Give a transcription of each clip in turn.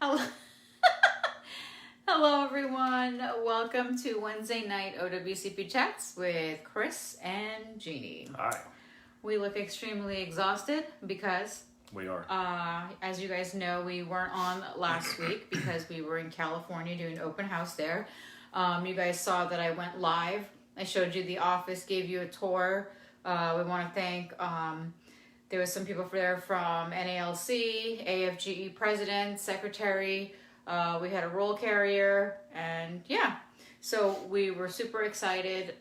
Hello. Hello, everyone. Welcome to Wednesday night OWCP Chats with Chris and Gini. Hi. We look extremely exhausted because We are. as you guys know, we weren't on last week because we were in California doing an open house there. You guys saw that I went live. I showed you the office, gave you a tour. We want to thank, there was some people there from NALC, AFGE president, secretary. We had a roll carrier, and yeah. So we were super excited.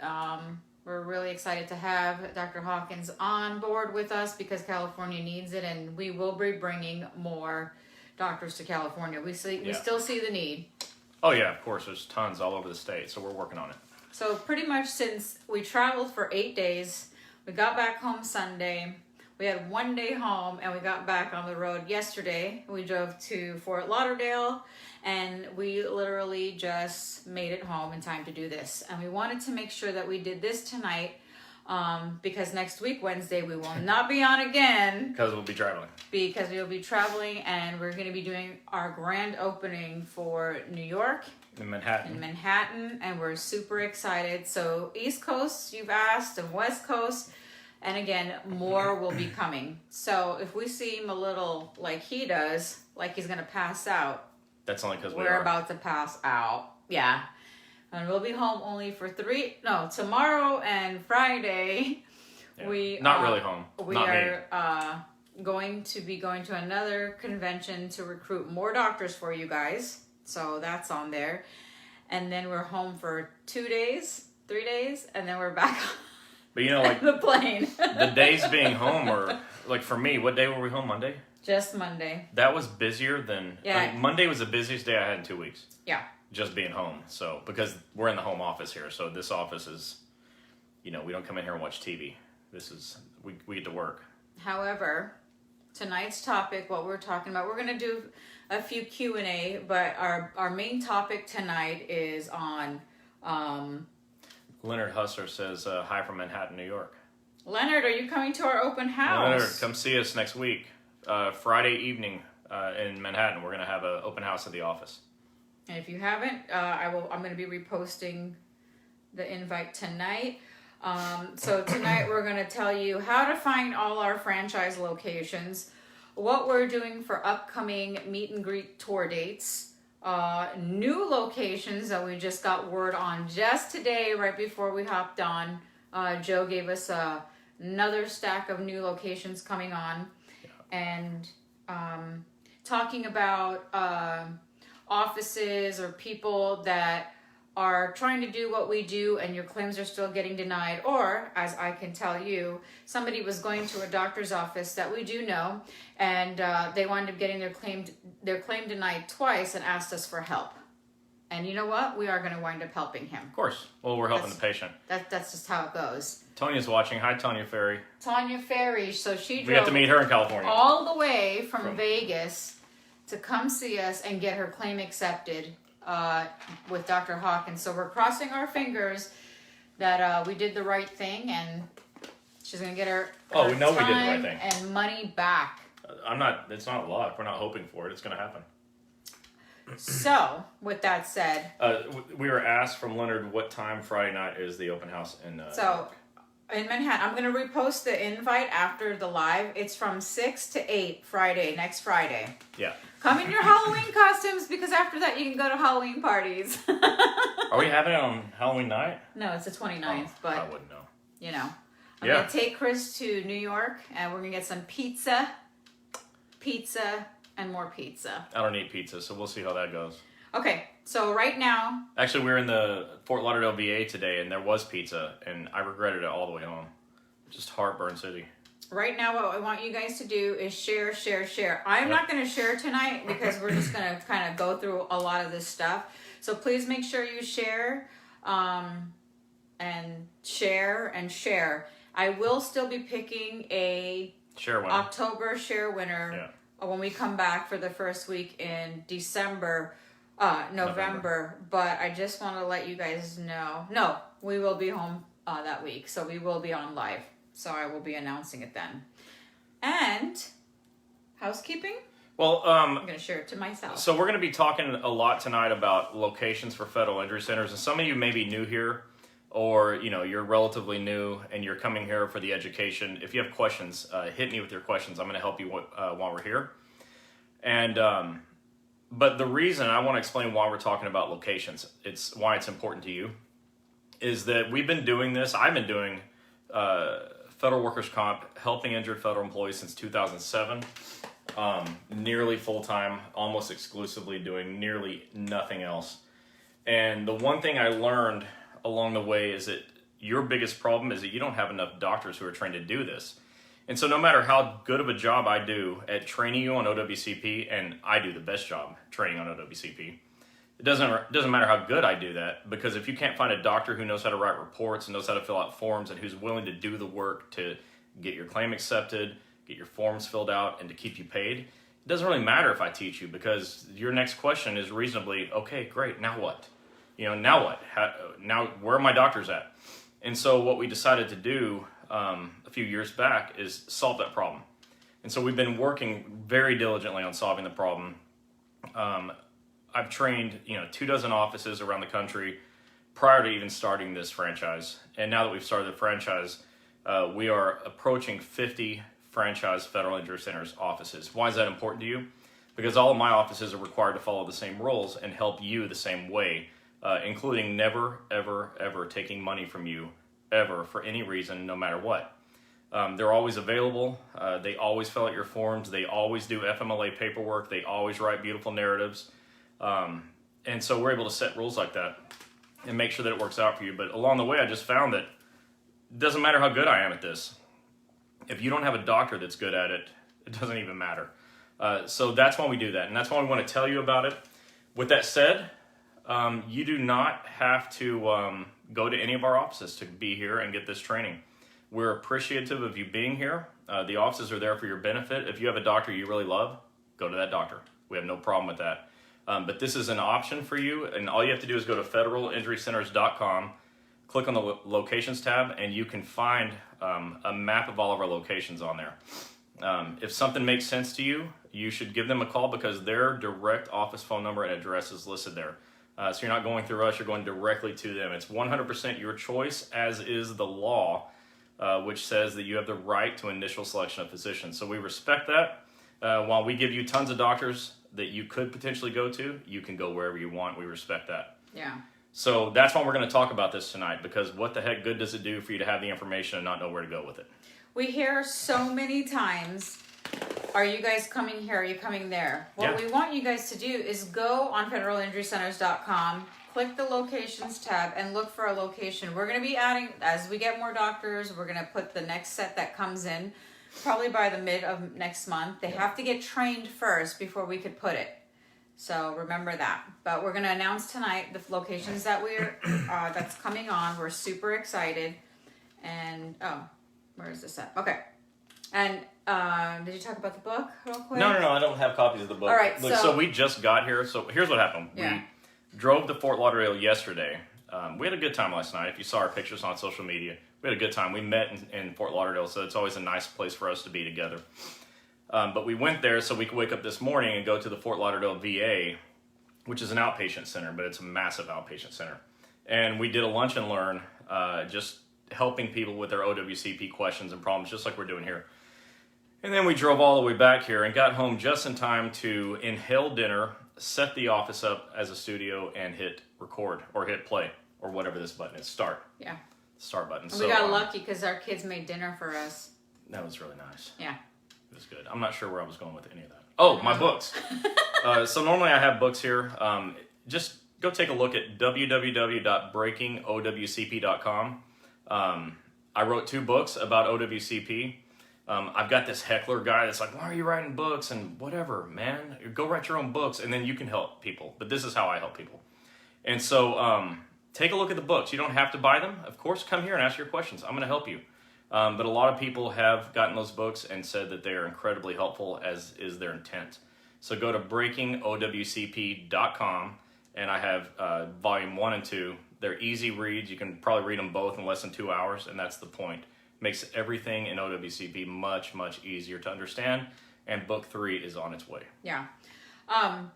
We're really excited to have Dr. Hawkins on board with us because California needs it, and we will be bringing more doctors to California. We still see the need. Oh yeah, of course. There's tons all over the state, so we're working on it. So pretty much since we traveled for 8 days, we got back home Sunday. We had 1 day home, and we got back on the road yesterday. We drove to Fort Lauderdale, and we literally just made it home in time to do this. And we wanted to make sure that we did this tonight because next week, Wednesday, we will not be on again. Because we'll be traveling. Because we will be traveling, and we're going to be doing our grand opening for New York. In Manhattan. And we're super excited. So East Coast, you've asked, and West Coast. And again, more will be coming. So if we seem a little like he does, like he's going to pass out. That's only because we're about to pass out. Yeah. And we'll be home only for tomorrow and Friday. Yeah. We not really home. We not are going to be going to another convention to recruit more doctors for you guys. So that's on there. And then we're home for 2 days, 3 days, and then we're back But you know, like the plane. the days being home were, like for me, what day were we home? Monday? Just Monday. That was busier than, yeah. Monday was the busiest day I had in 2 weeks. Yeah. Just being home. So, because we're in the home office here. So this office is, we don't come in here and watch TV. This is, we get to work. However, tonight's topic, what we're talking about, we're going to do a few Q&A, but our main topic tonight is on... Leonard Hustler says, hi from Manhattan, New York. Leonard, are you coming to our open house? Leonard, come see us next week. Friday evening in Manhattan. We're going to have an open house at the office. And if you haven't, I'm going to be reposting the invite tonight. So tonight we're going to tell you how to find all our franchise locations, what we're doing for upcoming meet and greet tour dates, new locations that we just got word on just today right before we hopped on. Joe gave us another stack of new locations coming on, and talking about offices or people that are trying to do what we do and your claims are still getting denied, or as I can tell you, somebody was going to a doctor's office that we do know, and they wound up getting their claim denied twice and asked us for help. And you know what? We are going to wind up helping him. Of course. Well, we're helping the patient. That's just how it goes. Tanya's watching. Hi, Tanya Ferry. Tanya Ferry. So she We got to meet her in California. All the way from Vegas to come see us and get her claim accepted with Dr. Hawkins. So we're crossing our fingers that we did the right thing, and she's going to get her we know we did the time right thing. and money back. It's not luck. We're not hoping for it. It's going to happen. So, with that said... we were asked from Leonard what time Friday night is the open house in in Manhattan. I'm going to repost the invite after the live. It's from 6 to 8 Friday, next Friday. Yeah. Come in your Halloween costumes, because after that you can go to Halloween parties. Are we having it on Halloween night? No, it's the 29th, but... I wouldn't know. I'm going to take Chris to New York, and we're going to get some pizza, and more pizza. I don't eat pizza, so we'll see how that goes. Okay, so right now... Actually, we were in the Fort Lauderdale VA today, and there was pizza, and I regretted it all the way home. Just heartburn city. Right now, what I want you guys to do is share. I'm not going to share tonight because we're just going to kind of go through a lot of this stuff. So please make sure you share, and share. I will still be picking a share winner. October share winner when we come back for the first week in November. But I just want to let you guys know. No, we will be home that week, so we will be on live. So I will be announcing it then. And housekeeping? Well, I'm going to share it to myself. So we're going to be talking a lot tonight about locations for federal injury centers, and some of you may be new here, or you're relatively new and you're coming here for the education. If you have questions, hit me with your questions. I'm going to help you while we're here. And but the reason I want to explain why we're talking about locations, it's why it's important to you, is that we've been doing this. I've been doing federal workers' comp, helping injured federal employees since 2007. Nearly full-time, almost exclusively doing nearly nothing else. And the one thing I learned along the way is that your biggest problem is that you don't have enough doctors who are trained to do this. And so no matter how good of a job I do at training you on OWCP, and I do the best job training on OWCP, it doesn't matter how good I do that, because if you can't find a doctor who knows how to write reports and knows how to fill out forms and who's willing to do the work to get your claim accepted, get your forms filled out, and to keep you paid, it doesn't really matter if I teach you, because your next question is reasonably, okay, great, now what? Now what? Now where are my doctors at? And so what we decided to do a few years back is solve that problem. And so we've been working very diligently on solving the problem. I've trained 24 offices around the country prior to even starting this franchise. And now that we've started the franchise, we are approaching 50 franchise federal injury centers offices. Why is that important to you? Because all of my offices are required to follow the same rules and help you the same way, including never, ever, ever taking money from you, ever, for any reason, no matter what. They're always available. They always fill out your forms. They always do FMLA paperwork. They always write beautiful narratives. And so we're able to set rules like that and make sure that it works out for you. But along the way, I just found that it doesn't matter how good I am at this. If you don't have a doctor that's good at it, it doesn't even matter. So that's why we do that. And that's why we want to tell you about it. With that said, you do not have to go to any of our offices to be here and get this training. We're appreciative of you being here. The offices are there for your benefit. If you have a doctor you really love, go to that doctor. We have no problem with that. But this is an option for you, and all you have to do is go to federalinjurycenters.com, click on the locations tab, and you can find a map of all of our locations on there. If something makes sense to you, you should give them a call, because their direct office phone number and address is listed there. So you're not going through us, you're going directly to them. It's 100% your choice, as is the law, which says that you have the right to initial selection of physicians. So we respect that. While we give you tons of doctors that you could potentially go to, you can go wherever you want. We respect that. Yeah. So that's why we're going to talk about this tonight, because what the heck good does it do for you to have the information and not know where to go with it? We hear so many times, are you guys coming here? Are you coming there? What we want you guys to do is go on federalinjurycenters.com, click the locations tab, and look for a location. We're going to be adding, as we get more doctors, we're going to put the next set that comes in probably by the mid of next month. They have to get trained first before we could put it. So remember that. But we're going to announce tonight the locations that we're that's coming on. We're super excited. And where is this at? Okay. And did you talk about the book real quick? No, I don't have copies of the book. All right. Look, so we just got here. So here's what happened. Yeah. We drove to Fort Lauderdale yesterday. We had a good time last night. If you saw our pictures on social media, we had a good time. We met in Fort Lauderdale, so it's always a nice place for us to be together. But we went there so we could wake up this morning and go to the Fort Lauderdale VA, which is an outpatient center, but it's a massive outpatient center. And we did a lunch and learn, just helping people with their OWCP questions and problems, just like we're doing here. And then we drove all the way back here and got home just in time to inhale dinner, set the office up as a studio, and hit record or hit play or whatever this button is. Start. Yeah. Start button. We got lucky because our kids made dinner for us. That was really nice. Yeah. It was good. I'm not sure where I was going with any of that. Oh, my books. So normally I have books here. Just go take a look at www.breakingowcp.com. I wrote 2 books about OWCP. I've got this heckler guy that's like, why are you writing books? And whatever, man. Go write your own books, and then you can help people. But this is how I help people. And so take a look at the books. You don't have to buy them. Of course, come here and ask your questions. I'm going to help you. But a lot of people have gotten those books and said that they are incredibly helpful, as is their intent. So go to breakingowcp.com, and I have volume 1 and 2. They're easy reads. You can probably read them both in less than 2 hours, and that's the point. Makes everything in OWCP much, much easier to understand and book 3 is on its way. Yeah. And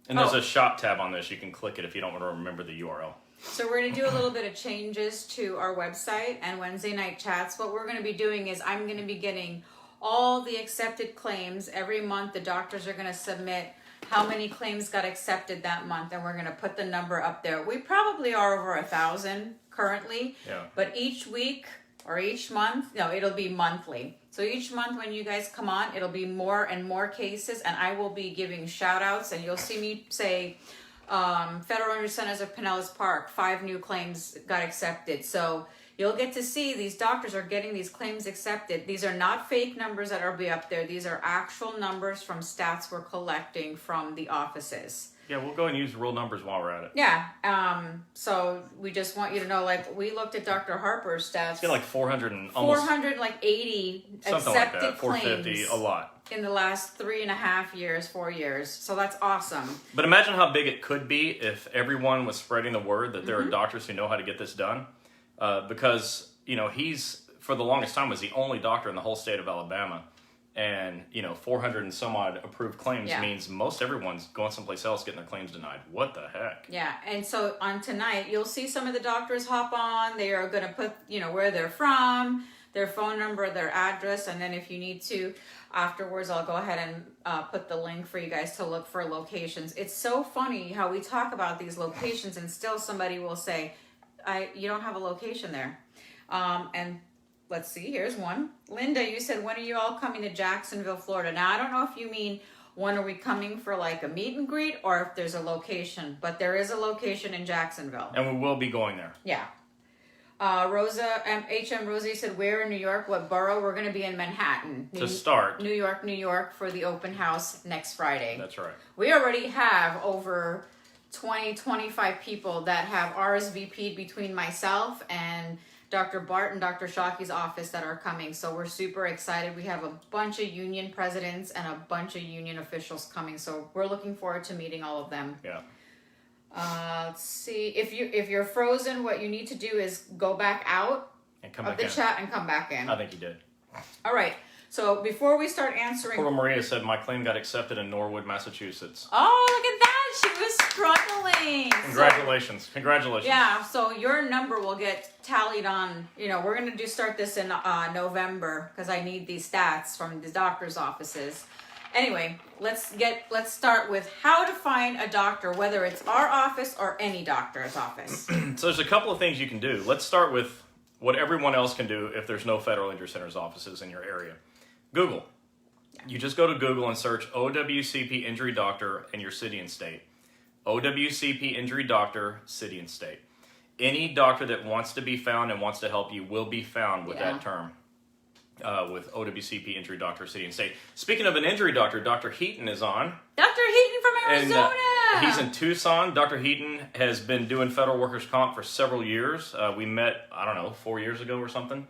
there's a shop tab on this. You can click it if you don't want to remember the URL. So we're going to do a little bit of changes to our website and Wednesday night chats. What we're going to be doing is I'm going to be getting all the accepted claims. Every month the doctors are going to submit how many claims got accepted that month, and we're going to put the number up there. We probably are over 1,000 currently, but each week or each month, no, it'll be monthly. So each month when you guys come on, it'll be more and more cases, and I will be giving shout outs, and you'll see me say, Federal Injury Centers of Pinellas Park, 5 new claims got accepted. So you'll get to see these doctors are getting these claims accepted. These are not fake numbers that will be up there. These are actual numbers from stats we're collecting from the offices. Yeah, we'll go and use real numbers while we're at it. Yeah. So we just want you to know, like, we looked at Dr. Harper's stats. It's like 400 and almost 480 something accepted like that. 450, claims a lot. in the last 3.5 years, 4 years. So that's awesome. But imagine how big it could be if everyone was spreading the word that there are doctors who know how to get this done. Because, he's, for the longest time, was the only doctor in the whole state of Alabama. And, 400 and some odd approved claims means most everyone's going someplace else getting their claims denied. What the heck? Yeah, and so on tonight, you'll see some of the doctors hop on. They are going to put, where they're from, their phone number, their address, and then if you need to, afterwards, I'll go ahead and put the link for you guys to look for locations. It's so funny how we talk about these locations and still somebody will say, you don't have a location there. And let's see, here's one. Linda, you said, when are you all coming to Jacksonville, Florida? Now, I don't know if you mean when are we coming for like a meet and greet or if there's a location, but there is a location in Jacksonville. And we will be going there. Yeah. Rosa, HM Rosie said, where in New York, what borough? We're going to be in Manhattan. To start. New York for the open house next Friday. That's right. We already have over 25 people that have RSVP'd between myself and Dr. Bart and Dr. Shockey's office that are coming. So we're super excited. We have a bunch of union presidents and a bunch of union officials coming. So we're looking forward to meeting all of them. Yeah. Let's see. If you're frozen, what you need to do is go back out And come of back the in. chat and come back in. I think you did. All right. So before we start answering... Poor Maria said my claim got accepted in Norwood, Massachusetts. Oh, look at that. She was struggling. Congratulations. Congratulations. Yeah, so your number will get tallied on, we're going to start this in November because I need these stats from the doctor's offices. Anyway, let's start with how to find a doctor, whether it's our office or any doctor's office. So there's a couple of things you can do. Let's start with what everyone else can do if there's no Federal Injury Centers offices in your area. Google. You just go to Google and search OWCP Injury Doctor in your city and state. OWCP Injury Doctor, city and state. Any doctor that wants to be found and wants to help you will be found with that term. With OWCP Injury Doctor, city and state. Speaking of an injury doctor, Dr. Heaton is on. Dr. Heaton from Arizona! And, he's in Tucson. Dr. Heaton has been doing federal workers' comp for several years. We met, 4 years ago or something.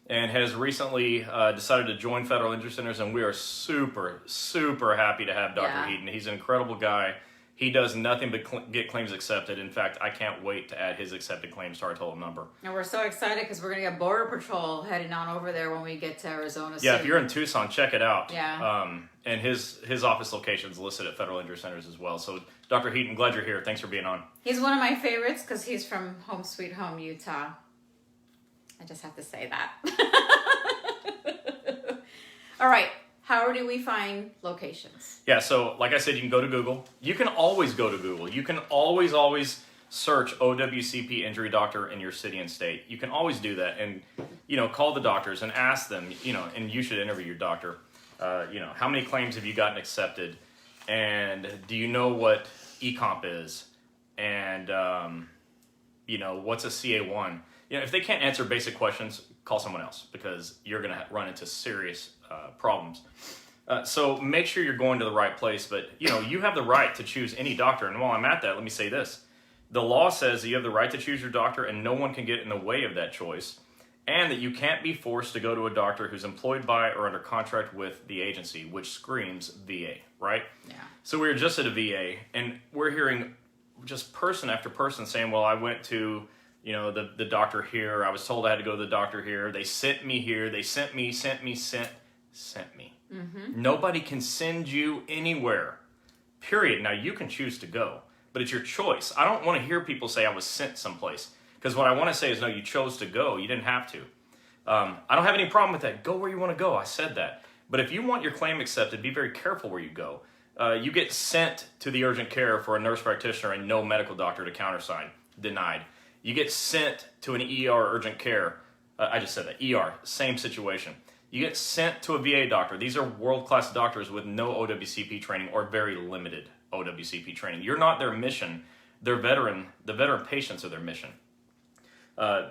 And has recently decided to join Federal Injury Centers, and we are super, super happy to have Dr. Heaton. He's an incredible guy. He does nothing but get claims accepted. In fact, I can't wait to add his accepted claims to our total number. And we're so excited because we're going to get Border Patrol heading on over there when we get to Arizona soon. Yeah, if you're in Tucson, check it out. Yeah. And his office location is listed at Federal Injury Centers as well. So, Dr. Heaton, glad you're here. Thanks for being on. He's one of my favorites because he's from Home Sweet Home, Utah. I just have to say that. All right. How do we find locations? Yeah, so like I said, you can go to Google. You can always go to Google. You can always search OWCP Injury Doctor in your city and state. You can always do that and, call the doctors and ask them, and you should interview your doctor. How many claims have you gotten accepted? And do you know what e-comp is? And, what's a CA1? If they can't answer basic questions, call someone else because you're going to run into serious problems. So make sure you're going to the right place. But, you have the right to choose any doctor. And while I'm at that, let me say this. The law says that you have the right to choose your doctor and no one can get in the way of that choice. And that you can't be forced to go to a doctor who's employed by or under contract with the agency, which screams VA, right? Yeah. So we were just at a VA and we're hearing just person after person saying, well, I went to the doctor here. I was told I had to go to the doctor here. They sent me here. They sent me. Nobody can send you anywhere, period. Now, you can choose to go, but it's your choice. I don't want to hear people say I was sent someplace, because what I want to say is, no, you chose to go. You didn't have to. I don't have any problem with that. Go where you want to go. I said that. But if you want your claim accepted, be very careful where you go. You get sent to the urgent care for a nurse practitioner and no medical doctor to countersign. Denied. You get sent to an ER urgent care. I just said that. ER, same situation. You get sent to a VA doctor. These are world-class doctors with no OWCP training or very limited OWCP training. You're not their mission. The veteran patients are their mission.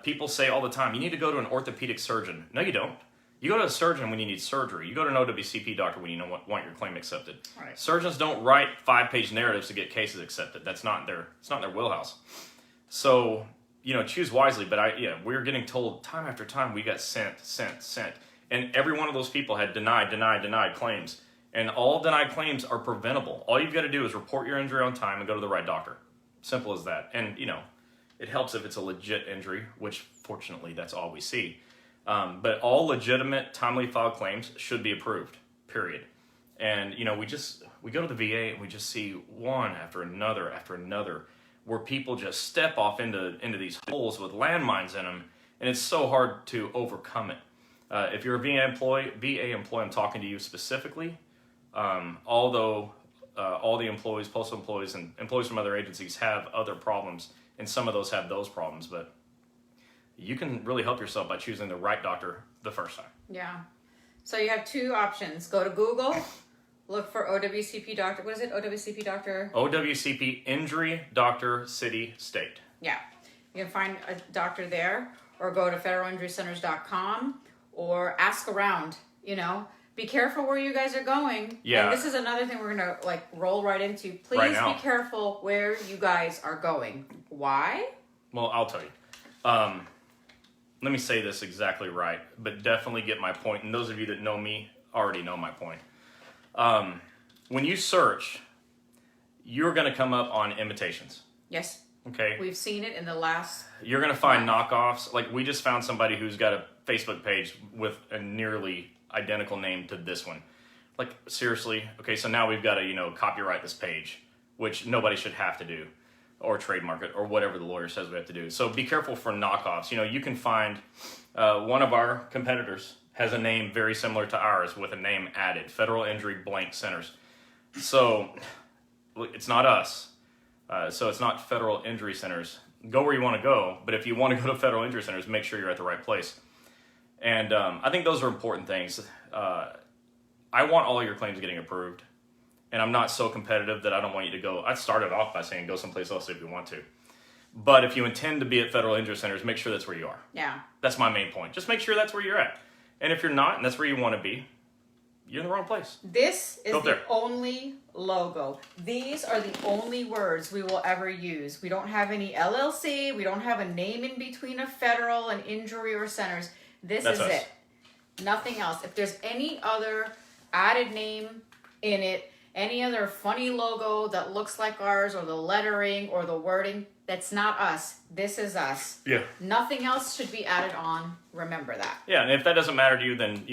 People say all the time, you need to go to an orthopedic surgeon. No, you don't. You go to a surgeon when you need surgery. You go to an OWCP doctor when you want your claim accepted. Right. Surgeons don't write 5-page narratives to get cases accepted. It's not their wheelhouse. So, choose wisely. But we're getting told time after time we got sent. And every one of those people had denied claims. And all denied claims are preventable. All you've got to do is report your injury on time and go to the right doctor. Simple as that. And, it helps if it's a legit injury, which fortunately that's all we see. But all legitimate, timely filed claims should be approved, period. And, we go to the VA and we just see one after another, where people just step off into these holes with landmines in them, and it's so hard to overcome it. If you're a VA employee, I'm talking to you specifically, although all the employees, postal employees, and employees from other agencies have other problems, and some of those have those problems, but you can really help yourself by choosing the right doctor the first time. Yeah. So you have two options. Go to Google, look for OWCP doctor. What is it? OWCP doctor? OWCP Injury Doctor City State. Yeah. You can find a doctor there, or go to federalinjurycenters.com, or ask around, Be careful where you guys are going. Yeah. And this is another thing we're going to roll right into. Please be careful where you guys are going. Why? Well, I'll tell you. Let me say this exactly right, but definitely get my point. And those of you that know me already know my point. When you search, you're going to come up on imitations. Yes. Okay. We've seen it in the last... You're going to find knockoffs. Like, we just found somebody who's got a Facebook page with a nearly identical name to this one. Like, seriously? Okay, so now we've got to, copyright this page, which nobody should have to do, or trademark it, or whatever the lawyer says we have to do. So be careful for knockoffs. You can find one of our competitors has a name very similar to ours with a name added, Federal Injury Blank Centers. So it's not us. So it's not Federal Injury Centers. Go where you want to go, but if you want to go to Federal Injury Centers, make sure you're at the right place. And I think those are important things. I want all your claims getting approved, and I'm not so competitive that I don't want you to go. I started off by saying go someplace else if you want to. But if you intend to be at Federal Injury Centers, make sure that's where you are. Yeah. That's my main point. Just make sure that's where you're at. And if you're not, and that's where you want to be, you're in the wrong place. This is the only logo. These are the only words we will ever use. We don't have any LLC. We don't have a name in between of Federal and Injury or Centers. That's is us. It. Nothing else. If there's any other added name in it, any other funny logo that looks like ours, or the lettering or the wording, that's not us. This is us. Yeah. Nothing else should be added on. Remember that. Yeah, and if that doesn't matter to you, then,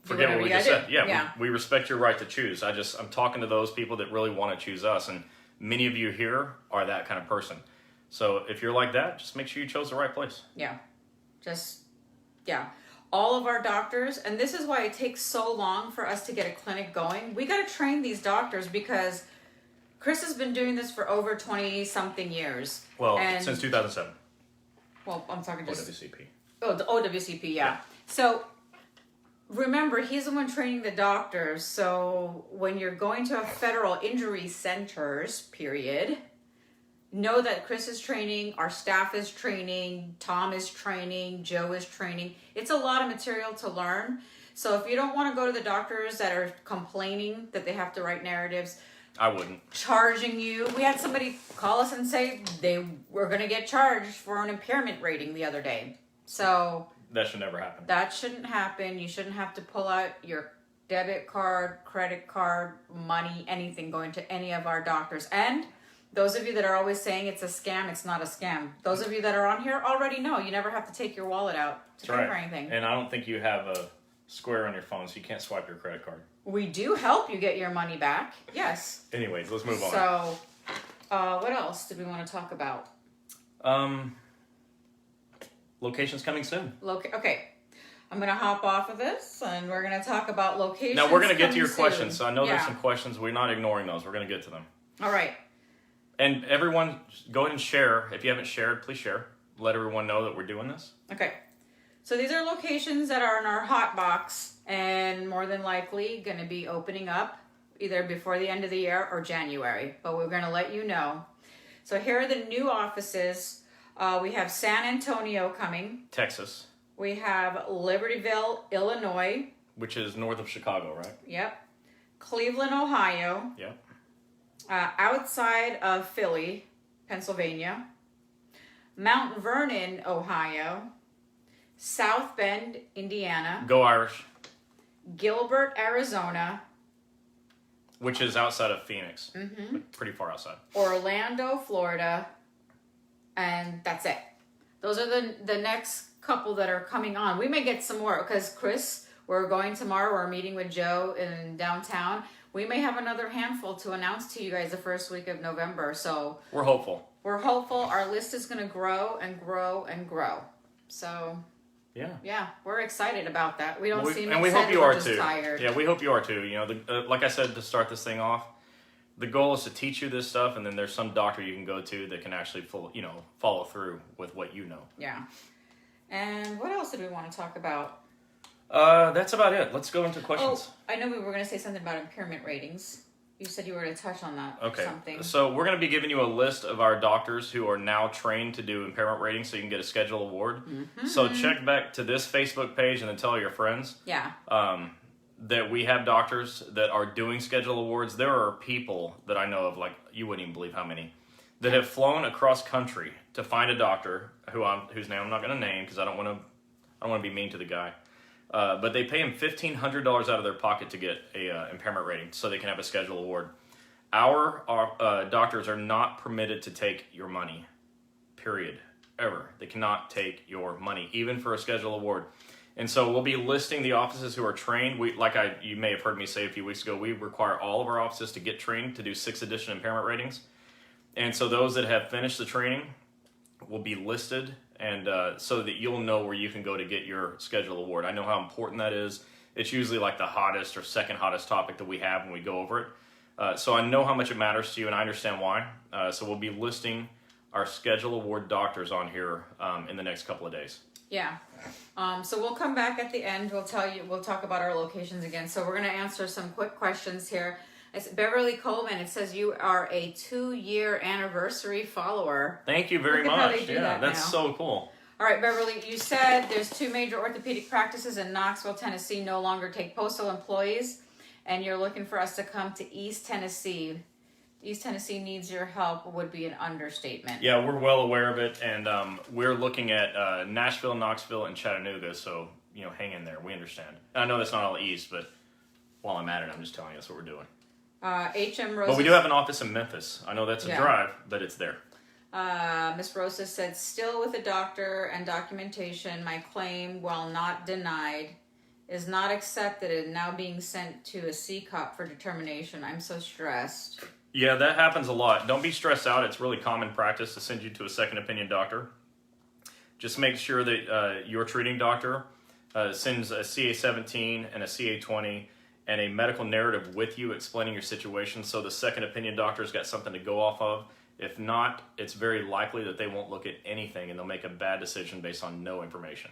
forget what we just said. Yeah. We respect your right to choose. I'm talking to those people that really want to choose us, and many of you here are that kind of person. So if you're like that, just make sure you chose the right place. Yeah. All of our doctors, and this is why it takes so long for us to get a clinic going. We got to train these doctors because Chris has been doing this for over 20-something years. Well, since 2007. Well, I'm talking just... OWCP. Oh, the OWCP, yeah. So, remember, he's the one training the doctors. So, when you're going to a Federal Injury Centers, period, know that Chris is training, our staff is training, Tom is training, Joe is training. It's a lot of material to learn. So if you don't want to go to the doctors that are complaining that they have to write narratives, I wouldn't. Charging you. We had somebody call us and say they were going to get charged for an impairment rating the other day. So that should never happen. That shouldn't happen. You shouldn't have to pull out your debit card, credit card, money, anything going to any of our doctors. And those of you that are always saying it's a scam, it's not a scam. Those of you that are on here already know you never have to take your wallet out to pay for anything. And I don't think you have a Square on your phone, so you can't swipe your credit card. We do help you get your money back. Yes. Anyways, let's move on. So, what else did we want to talk about? Locations coming soon. Okay. I'm going to hop off of this, and we're going to talk about locations. Now, we're going to get to your soon. questions. So I know there's some questions. We're not ignoring those. We're going to get to them. All right. And everyone, go ahead and share. If you haven't shared, please share. Let everyone know that we're doing this. Okay. So these are locations that are in our hot box and more than likely going to be opening up either before the end of the year or January. But we're going to let you know. So here are the new offices. We have San Antonio coming. Texas. We have Libertyville, Illinois. Which is north of Chicago, right? Yep. Cleveland, Ohio. Yep. Outside of Philly, Pennsylvania. Mount Vernon, Ohio. South Bend, Indiana. Go Irish. Gilbert, Arizona. Which is outside of Phoenix. Mm-hmm. Pretty far outside. Orlando, Florida. And that's it. Those are the next couple that are coming on. We may get some more because Chris, we're going tomorrow. We're meeting with Joe in downtown. We may have another handful to announce to you guys the first week of November. So we're hopeful. We're hopeful. Our list is going to grow and grow and grow. So yeah, we're excited about that. We don't seem and excited. we hope you are just too. Tired. Yeah, we hope you are too. You know, like I said to start this thing off, the goal is to teach you this stuff, and then there's some doctor you can go to that can actually follow through with what you know. Yeah. And what else did we want to talk about? That's about it. Let's go into questions. Oh, I know we were going to say something about impairment ratings. You said you were going to touch on that. Okay. Something. So we're going to be giving you a list of our doctors who are now trained to do impairment ratings so you can get a schedule award. Mm-hmm. So check back to this Facebook page and then tell your friends. Yeah. That we have doctors that are doing schedule awards. There are people that I know of, like, you wouldn't even believe how many, that have flown across country to find a doctor whose name I'm not going to name because I don't want to be mean to the guy. But they pay him $1,500 out of their pocket to get a impairment rating so they can have a schedule award. Our doctors are not permitted to take your money, period, ever. They cannot take your money, even for a schedule award. And so we'll be listing the offices who are trained. You may have heard me say a few weeks ago, we require all of our offices to get trained to do 6th edition impairment ratings. And so those that have finished the training will be listed, and so that you'll know where you can go to get your schedule award. I know how important that is. It's usually like the hottest or second hottest topic that we have when we go over it. So I know how much it matters to you, and I understand why. So we'll be listing our schedule award doctors on here in the next couple of days. Yeah. So we'll come back at the end. We'll talk about our locations again. So we're going to answer some quick questions here. It's Beverly Coleman. It says you are a 2-year anniversary follower. Thank you very much. Yeah, that's so cool. All right, Beverly, you said there's 2 major orthopedic practices in Knoxville, Tennessee no longer take postal employees, and you're looking for us to come to East Tennessee. East Tennessee needs your help would be an understatement. Yeah, we're well aware of it, and we're looking at Nashville, Knoxville, and Chattanooga, so hang in there. We understand. I know that's not all East, but while I'm at it, I'm just telling you that's what we're doing. H.M. Rose. But we do have an office in Memphis. I know that's a drive, but it's there. Miss Rosa said, still with a doctor and documentation, my claim, while not denied, is not accepted and now being sent to a CCOP for determination. I'm so stressed. Yeah, that happens a lot. Don't be stressed out. It's really common practice to send you to a second opinion doctor. Just make sure that your treating doctor sends a CA-17 and a CA-20 and a medical narrative with you explaining your situation so the second opinion doctor's got something to go off of. If not, it's very likely that they won't look at anything and they'll make a bad decision based on no information.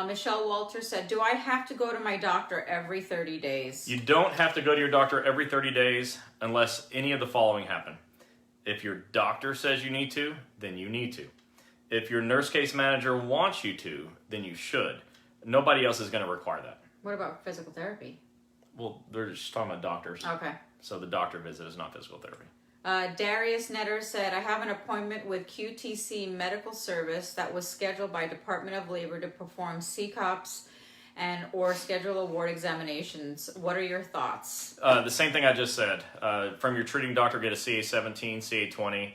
Michelle Walter said, do I have to go to my doctor every 30 days? You don't have to go to your doctor every 30 days unless any of the following happen. If your doctor says you need to, then you need to. If your nurse case manager wants you to, then you should. Nobody else is going to require that. What about physical therapy? Well, they're just talking about doctors. Okay. So the doctor visit is not physical therapy. Darius Netter said, I have an appointment with QTC Medical Service that was scheduled by Department of Labor to perform CCOPs and or schedule award examinations. What are your thoughts? The same thing I just said. From your treating doctor, get a CA-17, CA-20,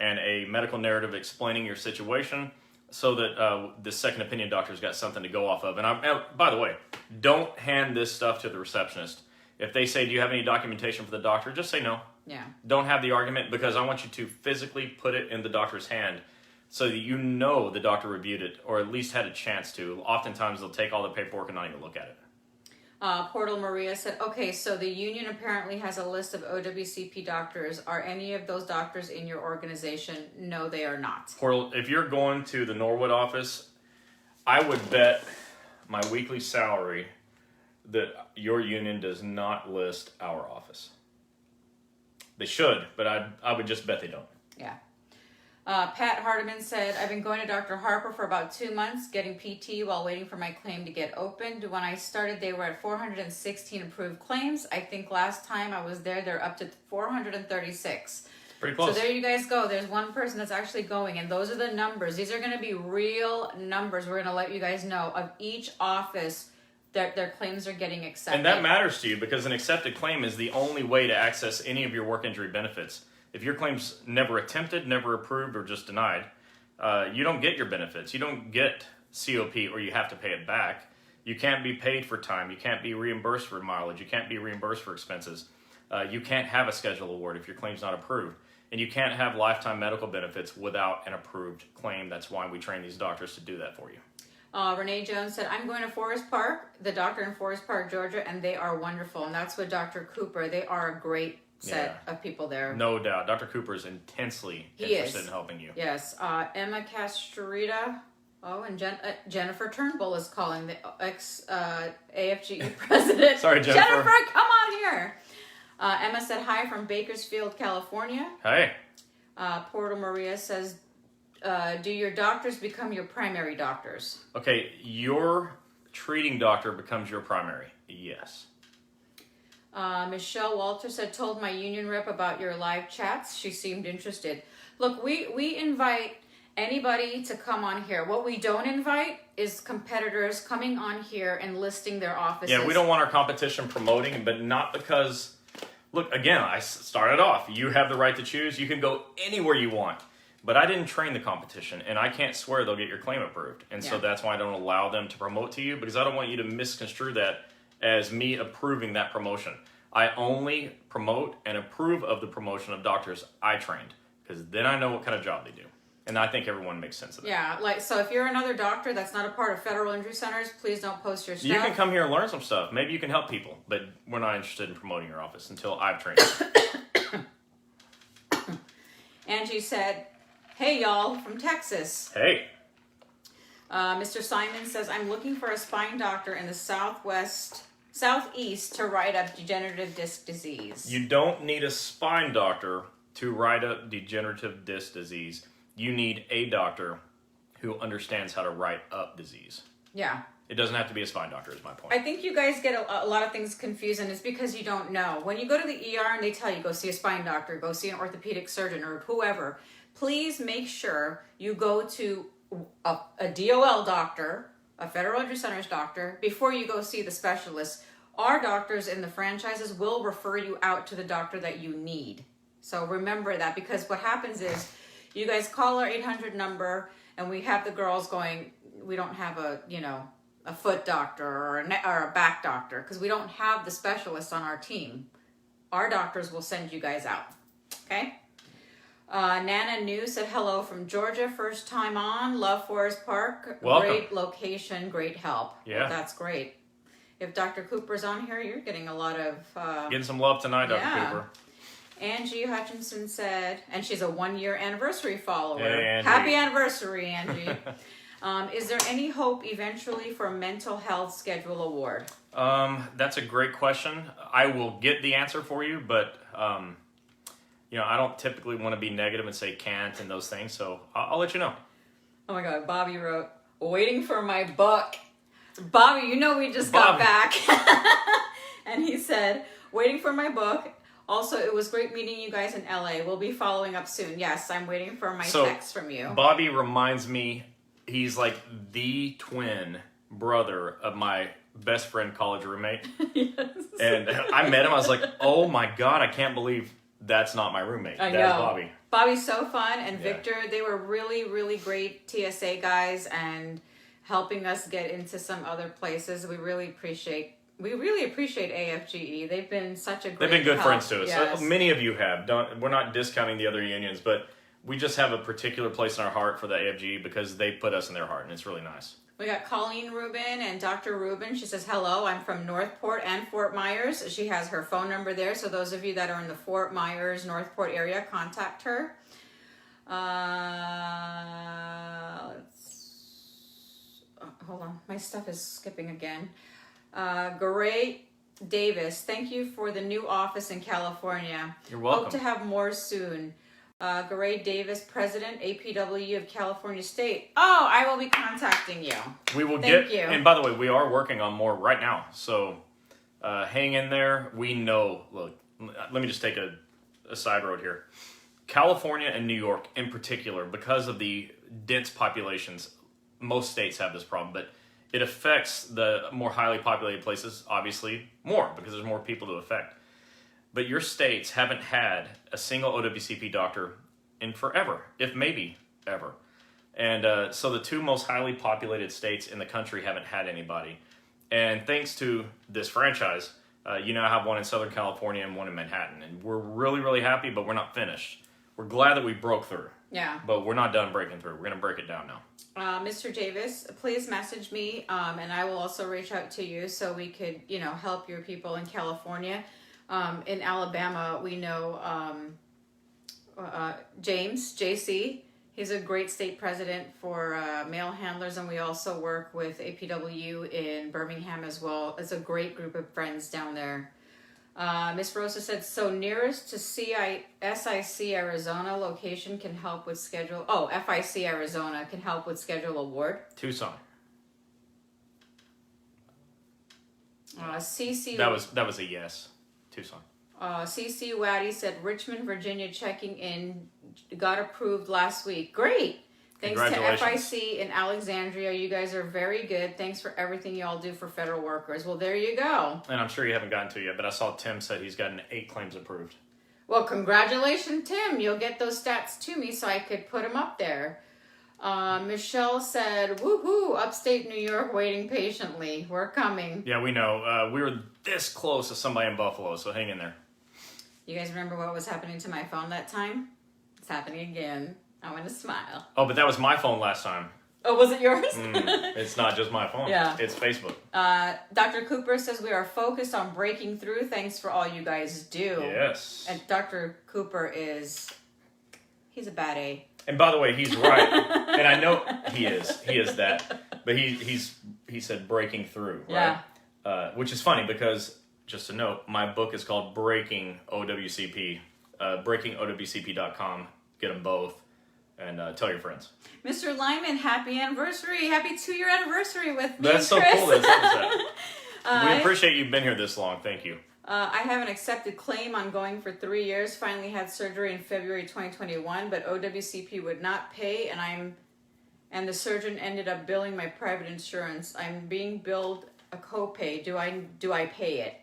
and a medical narrative explaining your situation so that the second opinion doctor's got something to go off of. And by the way, don't hand this stuff to the receptionist. If they say, do you have any documentation for the doctor? Just say no. Yeah. Don't have the argument, because I want you to physically put it in the doctor's hand so that you know the doctor reviewed it, or at least had a chance to. Oftentimes they'll take all the paperwork and not even look at it. Portal Maria said, okay, so the union apparently has a list of OWCP doctors. Are any of those doctors in your organization? No, they are not. Portal, if you're going to the Norwood office, I would bet my weekly salary that your union does not list our office. They should, but I would just bet they don't. Yeah. Pat Hardiman said, I've been going to Dr. Harper for about 2 months, getting PT while waiting for my claim to get opened. When I started, they were at 416 approved claims. I think last time I was there, they're up to 436. Pretty close. So there you guys go. There's one person that's actually going, and those are the numbers. These are going to be real numbers. We're going to let you guys know of each office that their claims are getting accepted. And that matters to you, because an accepted claim is the only way to access any of your work injury benefits. If your claim's never attempted, never approved, or just denied, you don't get your benefits. You don't get COP, or you have to pay it back. You can't be paid for time. You can't be reimbursed for mileage. You can't be reimbursed for expenses. You can't have a schedule award if your claim's not approved. And you can't have lifetime medical benefits without an approved claim. That's why we train these doctors to do that for you. Renee Jones said, I'm going to Forest Park, the doctor in Forest Park, Georgia, and they are wonderful. And that's with Dr. Cooper. They are a great set of people there. No doubt. Dr. Cooper is intensely interested in helping you. Yes. Emma Castrita. Oh, and Jennifer Turnbull is calling, the ex-AFGE president. Sorry, Jennifer. Jennifer, come on here. Emma said hi from Bakersfield, California. Hey. Portal Maria says, do your doctors become your primary doctors? Okay, your treating doctor becomes your primary. Yes. Michelle Walter said, told my union rep about your live chats. She seemed interested. Look, we invite anybody to come on here. What we don't invite is competitors coming on here and listing their offices. Yeah, we don't want our competition promoting, but not because... Look, again, I started off. You have the right to choose. You can go anywhere you want. But I didn't train the competition, and I can't swear they'll get your claim approved. And so that's why I don't allow them to promote to you, because I don't want you to misconstrue that as me approving that promotion. I only promote and approve of the promotion of doctors I trained, because then I know what kind of job they do. And I think everyone makes sense of that. Yeah, so if you're another doctor that's not a part of federal injury centers, please don't post your stuff. You can come here and learn some stuff. Maybe you can help people, but we're not interested in promoting your office until I've trained you. Angie said, hey, y'all, from Texas. Hey. Mr. Simon says, I'm looking for a spine doctor in the southeast to write up degenerative disc disease. You don't need a spine doctor to write up degenerative disc disease. You need a doctor who understands how to write up disease. Yeah. It doesn't have to be a spine doctor, is my point. I think you guys get a lot of things confused, and it's because you don't know. When you go to the ER and they tell you, go see a spine doctor, go see an orthopedic surgeon, or whoever, please make sure you go to a DOL doctor, a Federal Injury Centers doctor, before you go see the specialist. Our doctors in the franchises will refer you out to the doctor that you need. So remember that, because what happens is you guys call our 800 number, and we have the girls going, we don't have a foot doctor or a back doctor, because we don't have the specialists on our team. Our doctors will send you guys out. Okay? Nana New said hello from Georgia, first time on, love Forest Park. Welcome. Great location, great help. Yeah. Well, that's great. If Dr. Cooper's on here, you're getting a lot of... Getting some love tonight, Dr. Cooper. Angie Hutchinson said, and she's a 1-year anniversary follower. Hey, Angie. Happy anniversary, Angie. Is there any hope eventually for a mental health schedule award? That's a great question. I will get the answer for you, but I don't typically want to be negative and say can't and those things, so I'll let you know. Oh my God, Bobby wrote, waiting for my book. Bobby, we just got back. And he said, waiting for my book. Also, it was great meeting you guys in LA. We'll be following up soon. Yes, I'm waiting for my text from you. Bobby reminds me, he's like the twin brother of my best friend college roommate. Yes. And I met him, I was like, oh my God, I can't believe that's not my roommate. I know. That's Bobby. Bobby's so fun, and Victor, they were really, really great TSA guys and helping us get into some other places. We really appreciate we really appreciate AFGE. They've been such a great They've been good help. friends to us. Yes. Many of you have. We're not discounting the other unions, but we just have a particular place in our heart for the AFGE because they put us in their heart, and it's really nice. We got Colleen Rubin and Dr. Rubin. She says, hello, I'm from Northport and Fort Myers. She has her phone number there. So those of you that are in the Fort Myers, Northport area, contact her. Hold on. My stuff is skipping again. Great Davis, thank you for the new office in California. You're welcome. Hope to have more soon. Garay Davis, President, APW of California State. Oh, I will be contacting you. We will Thank you. And by the way, we are working on more right now. So hang in there. We know, look, let me just take a side road here. California and New York in particular, because of the dense populations, most states have this problem, but it affects the more highly populated places, obviously, more because there's more people to affect. But your states haven't had a single OWCP doctor in forever, if maybe ever. And so the two most highly populated states in the country haven't had anybody. And thanks to this franchise, you now have one in Southern California and one in Manhattan. And we're really, really happy, but we're not finished. We're glad that we broke through. Yeah. But we're not done breaking through. We're going to break it down now. Mr. Davis, please message me, and I will also reach out to you so we could, help your people in California. In Alabama, we know James, JC. He's a great state president for mail handlers, and we also work with APW in Birmingham as well. It's a great group of friends down there. Miss Rosa said, so nearest to SIC Arizona location can help with schedule. Oh, FIC Arizona can help with schedule award. Tucson. CC. That was a yes. Tucson. CC Waddy said Richmond, Virginia checking in, got approved last week. Great. Thanks to FIC in Alexandria. You guys are very good. Thanks for everything you all do for federal workers. Well, there you go. And I'm sure you haven't gotten to it yet, but I saw Tim said he's gotten 8 claims approved. Well, congratulations, Tim. You'll get those stats to me so I could put them up there. Michelle said, woohoo, upstate New York waiting patiently. We're coming. Yeah, we know. We were this close to somebody in Buffalo, so hang in there. You guys remember what was happening to my phone that time? It's happening again. I want to smile. Oh, but that was my phone last time. Oh, was it yours? It's not just my phone. Yeah. It's Facebook. Dr. Cooper says we are focused on breaking through. Thanks for all you guys do. Yes. And Dr. Cooper he's a bad A. And by the way, he's right. And I know he is. He is that. But he said breaking through, right? Yeah. Which is funny because, just a note, my book is called Breaking OWCP. BreakingOWCP.com. Get them both. And tell your friends. Mr. Lyman, happy anniversary. Happy 2-year anniversary with me. That's so Chris. cool. We appreciate you've been here this long. Thank you. I have an accepted claim ongoing for 3 years. Finally had surgery in February 2021, but OWCP would not pay, and the surgeon ended up billing my private insurance. I'm being billed a copay. Do I pay it?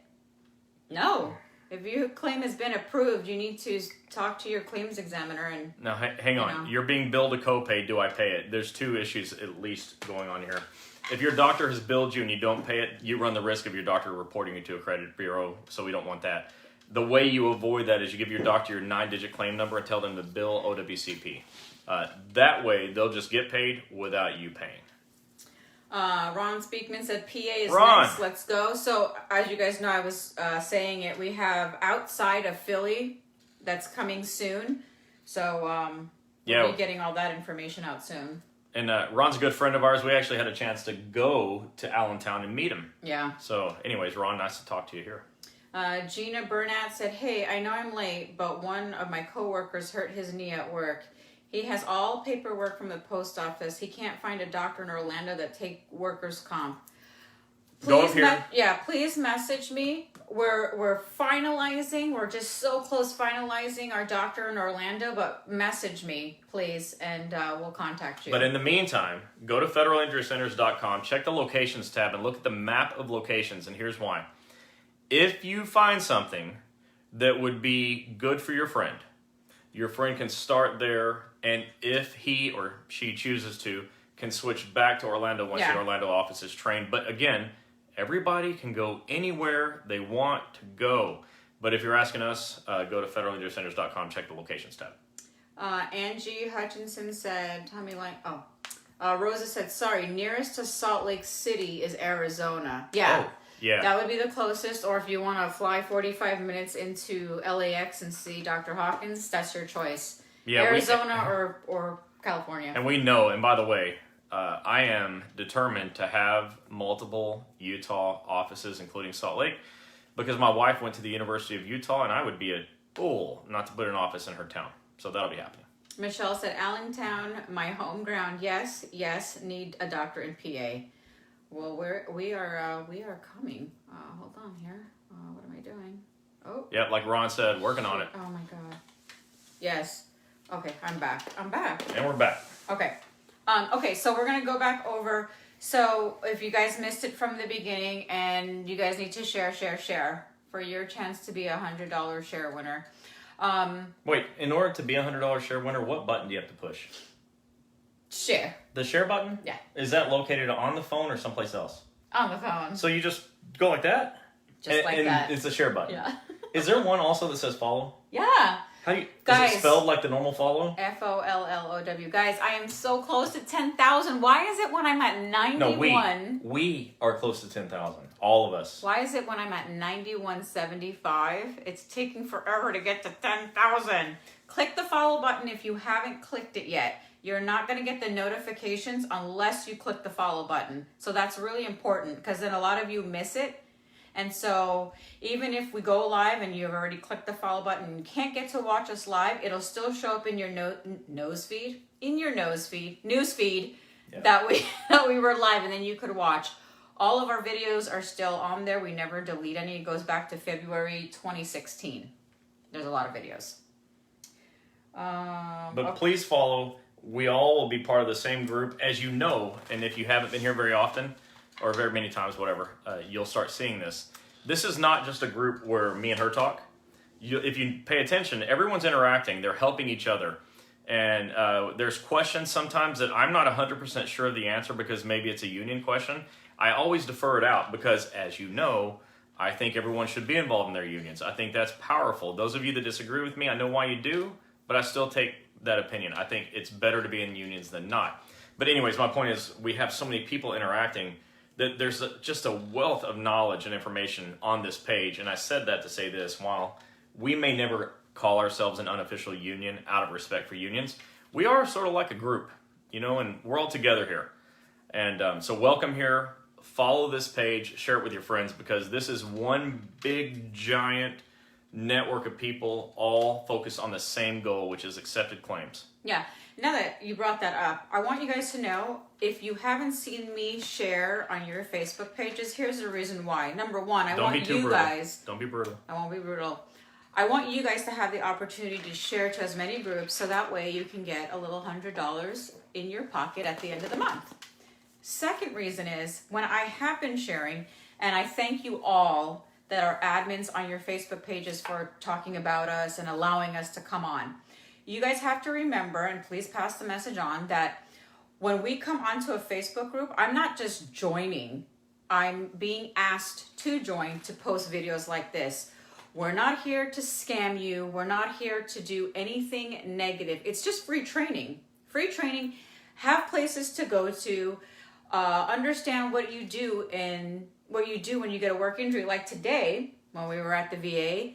No. If your claim has been approved, you need to talk to your claims examiner and... Now, hang on. You're being billed a copay. Do I pay it? There's 2 issues at least going on here. If your doctor has billed you and you don't pay it, you run the risk of your doctor reporting you to a credit bureau, so we don't want that. The way you avoid that is you give your doctor your 9-digit claim number and tell them to bill OWCP. That way, they'll just get paid without you paying. Ron Speakman said, PA is Ron. next, let's go. So, as you guys know, I was saying it, we have outside of Philly that's coming soon. So, we'll be getting all that information out soon. And Ron's a good friend of ours. We actually had a chance to go to Allentown and meet him. Yeah. So, anyways, Ron, nice to talk to you here. Gina Burnett said, hey, I know I'm late, but one of my coworkers hurt his knee at work. He has all paperwork from the post office. He can't find a doctor in Orlando that take workers' comp. Go up here. Please message me. We're finalizing. We're just so close finalizing our doctor in Orlando, but message me, please, and we'll contact you. But in the meantime, go to federalinjurycenters.com, check the locations tab, and look at the map of locations, and here's why. If you find something that would be good for your friend can start there, and if he or she chooses to, can switch back to Orlando once the Orlando office is trained. But again, Everybody can go anywhere they want to go. But if you're asking us, go to federalinjurycenters.com, check the locations tab. Angie Hutchinson said, Rosa said, sorry, nearest to Salt Lake City is Arizona. Yeah. Oh, yeah. That would be the closest. Or if you want to fly 45 minutes into LAX and see Dr. Hawkins, that's your choice. Yeah, Arizona or California. And we know, and by the way, I am determined to have multiple Utah offices, including Salt Lake, because my wife went to the University of Utah, and I would be a fool not to put an office in her town. So that'll be happening. Michelle said, Allentown, my home ground. Yes, need a doctor in PA. Well, we are coming. Hold on here. What am I doing? Oh. Yeah, like Ron said, working on it. Oh my God. Yes. Okay, I'm back. And we're back. Okay. Okay, so we're gonna go back over. So if you guys missed it from the beginning, and you guys need to share for your chance to be $100 share winner. Wait, in order to be a $100 share winner, what button do you have to push? Share. The share button? Yeah. Is that located on the phone or someplace else? On the phone. So you just go like that? Just like that. It's the share button. Yeah. Is there one also that says follow? Yeah. Is it spelled like the normal follow? FOLLOW. Guys, I am so close to 10,000. Why is it when I'm at 91? No, we are close to 10,000. All of us. Why is it when I'm at 9175? It's taking forever to get to 10,000. Click the follow button if you haven't clicked it yet. You're not going to get the notifications unless you click the follow button. So that's really important, because then a lot of you miss it. And so even if we go live and you've already clicked the follow button and you can't get to watch us live, it'll still show up in your news feed Yeah. that we were live, and then you could watch. All of our videos are still on there. We never delete any. It goes back to February 2016. There's a lot of videos. But please follow. We all will be part of the same group, as you know, and if you haven't been here very often, or very many times, whatever, you'll start seeing this. This is not just a group where me and her talk. If you pay attention, everyone's interacting. They're helping each other. And there's questions sometimes that I'm not 100% sure of the answer, because maybe it's a union question. I always defer it out because, as you know, I think everyone should be involved in their unions. I think that's powerful. Those of you that disagree with me, I know why you do, but I still take that opinion. I think it's better to be in unions than not. But anyways, my point is, we have so many people interacting that there's just a wealth of knowledge and information on this page. And I said that to say this: while we may never call ourselves an unofficial union out of respect for unions, we are sort of like a group, and we're all together here. And so welcome here. Follow this page, share it with your friends, because this is one big, giant network of people all focused on the same goal, which is accepted claims. Yeah. Now that you brought that up, I want you guys to know, if you haven't seen me share on your Facebook pages, here's the reason why. Number one, I want you guys... Don't be brutal. I won't be brutal. I want you guys to have the opportunity to share to as many groups, so that way you can get a little $100 in your pocket at the end of the month. Second reason is, when I have been sharing, and I thank you all that are admins on your Facebook pages for talking about us and allowing us to come on. You guys have to remember, and please pass the message on, that when we come onto a Facebook group, I'm not just joining. I'm being asked to join to post videos like this. We're not here to scam you. We're not here to do anything negative. It's just free training. Free training. Have places to go to. Understand what you do and what you do when you get a work injury. Like today, when we were at the VA,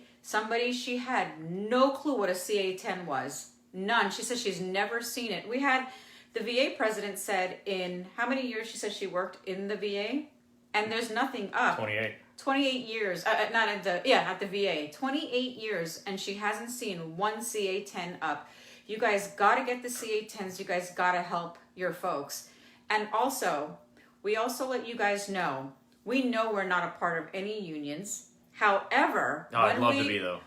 she had no clue what a CA-10 was. None. She said she's never seen it. We had the VA president said, in how many years she said she worked in the VA? And there's nothing up. 28. 28 years. At the VA. 28 years, and she hasn't seen one CA-10 up. You guys got to get the CA-10s. You guys got to help your folks. And also, we also let you guys know, we know we're not a part of any unions. However, I'd love to be, though.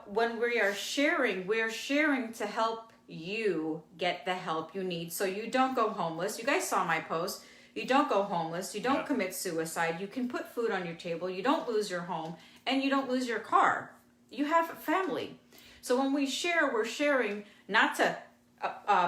When we are sharing, we're sharing to help you get the help you need, so you don't go homeless. You guys saw my post. You don't go homeless. You don't commit suicide. You can put food on your table. You don't lose your home, and you don't lose your car. You have a family. So when we share, we're sharing not to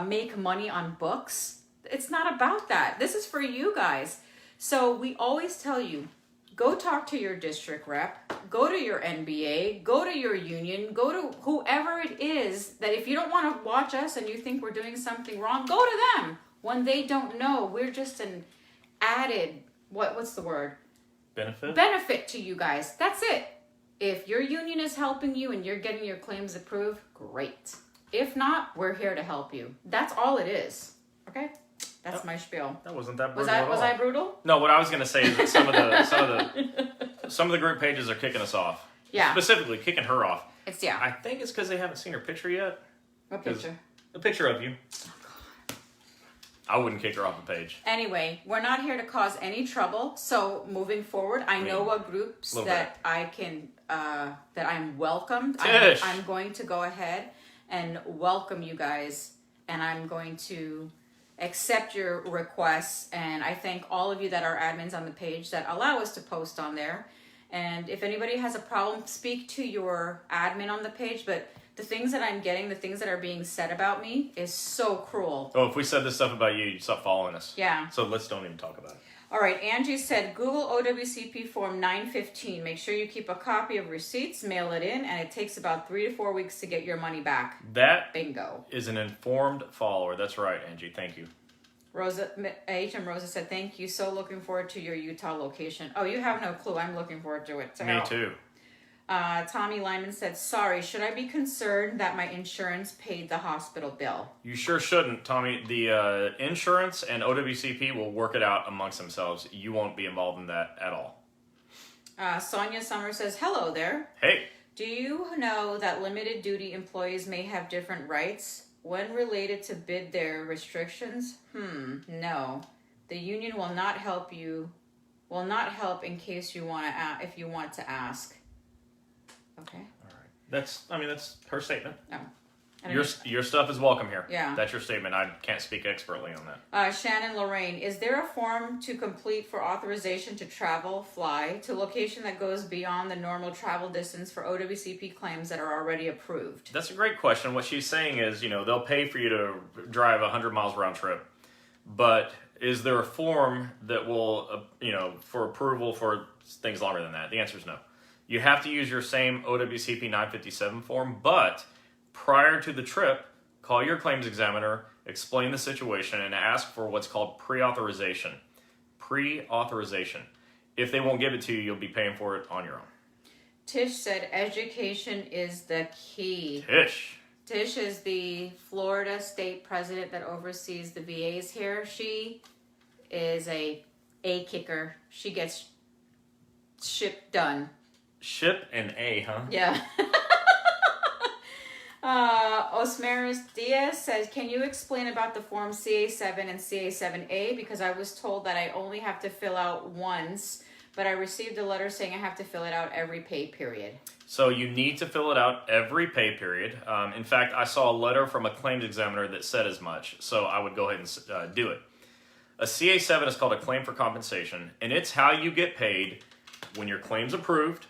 make money on books. It's not about that. This is for you guys. So we always tell you, go talk to your district rep, go to your NBA, go to your union, go to whoever it is that if you don't want to watch us and you think we're doing something wrong, go to them. When they don't know, we're just an added, what's the word? Benefit to you guys. That's it. If your union is helping you and you're getting your claims approved, great. If not, we're here to help you. That's all it is. Okay? That's my spiel. That wasn't that brutal at all. Was I brutal? No, what I was going to say is that some of the group pages are kicking us off. Yeah. Specifically, kicking her off. Yeah. I think it's because they haven't seen her picture yet. What picture? A picture of you. Oh, God. I wouldn't kick her off the page. Anyway, we're not here to cause any trouble. So moving forward, I know what groups that I can, that I'm welcomed. I'm going to go ahead and welcome you guys, and I'm going to accept your requests, and I thank all of you that are admins on the page that allow us to post on there. And if anybody has a problem, speak to your admin on the page, but the things that I'm getting, the things that are being said about me is so cruel. Oh, if we said this stuff about you, you'd stop following us. Yeah. So let's don't even talk about it. All right, Angie said, Google OWCP Form 915. Make sure you keep a copy of receipts, mail it in, and it takes about 3 to 4 weeks to get your money back. That bingo is an informed follower. That's right, Angie. Thank you. Rosa said, thank you. So looking forward to your Utah location. Oh, you have no clue. I'm looking forward to it. So, me too. Tommy Lyman said, sorry, should I be concerned that my insurance paid the hospital bill? You sure shouldn't, Tommy. The insurance and OWCP will work it out amongst themselves. You won't be involved in that at all. Sonia Summers says, hello there. Hey. Do you know that limited duty employees may have different rights when related to bid their restrictions? No. The union will not help in case you want to if you want to ask. Okay. All right. That's her statement. No. Your stuff is welcome here. Yeah. That's your statement. I can't speak expertly on that. Shannon Lorraine, is there a form to complete for authorization to fly to location that goes beyond the normal travel distance for OWCP claims that are already approved? That's a great question. What she's saying is, they'll pay for you to drive 100 miles round trip, but is there a form that will, for approval for things longer than that? The answer is no. You have to use your same OWCP 957 form, but prior to the trip, call your claims examiner, explain the situation, and ask for what's called pre-authorization. Pre-authorization. If they won't give it to you, you'll be paying for it on your own. Tish said education is the key. Tish is the Florida state president that oversees the VAs here. She is a kicker. She gets shit done. Ship and A, huh? Yeah. Osmaris Diaz says, can you explain about the form CA7 and CA7A? Because I was told that I only have to fill out once, but I received a letter saying I have to fill it out every pay period. So you need to fill it out every pay period. In fact, I saw a letter from a claims examiner that said as much, so I would go ahead and do it. A CA7 is called a claim for compensation, and it's how you get paid when your claim's approved.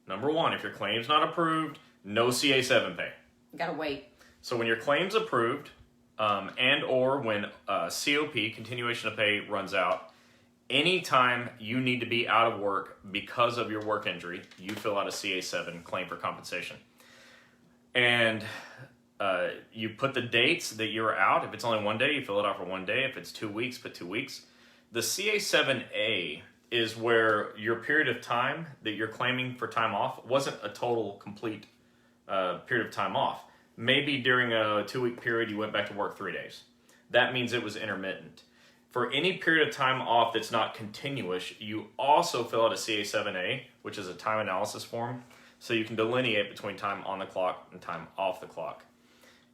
Number one, if your claim's not approved, no CA7 pay. You gotta wait. So when your claim's approved, and or when COP, continuation of pay, runs out, anytime you need to be out of work because of your work injury, you fill out a CA7 claim for compensation. And you put the dates that you're out. If it's only 1 day, you fill it out for 1 day. If it's 2 weeks, put 2 weeks. The CA7A is where your period of time that you're claiming for time off wasn't a total, complete period of time off. Maybe during a 2-week period, you went back to work 3 days. That means it was intermittent. For any period of time off that's not continuous, you also fill out a CA7A, which is a time analysis form, so you can delineate between time on the clock and time off the clock.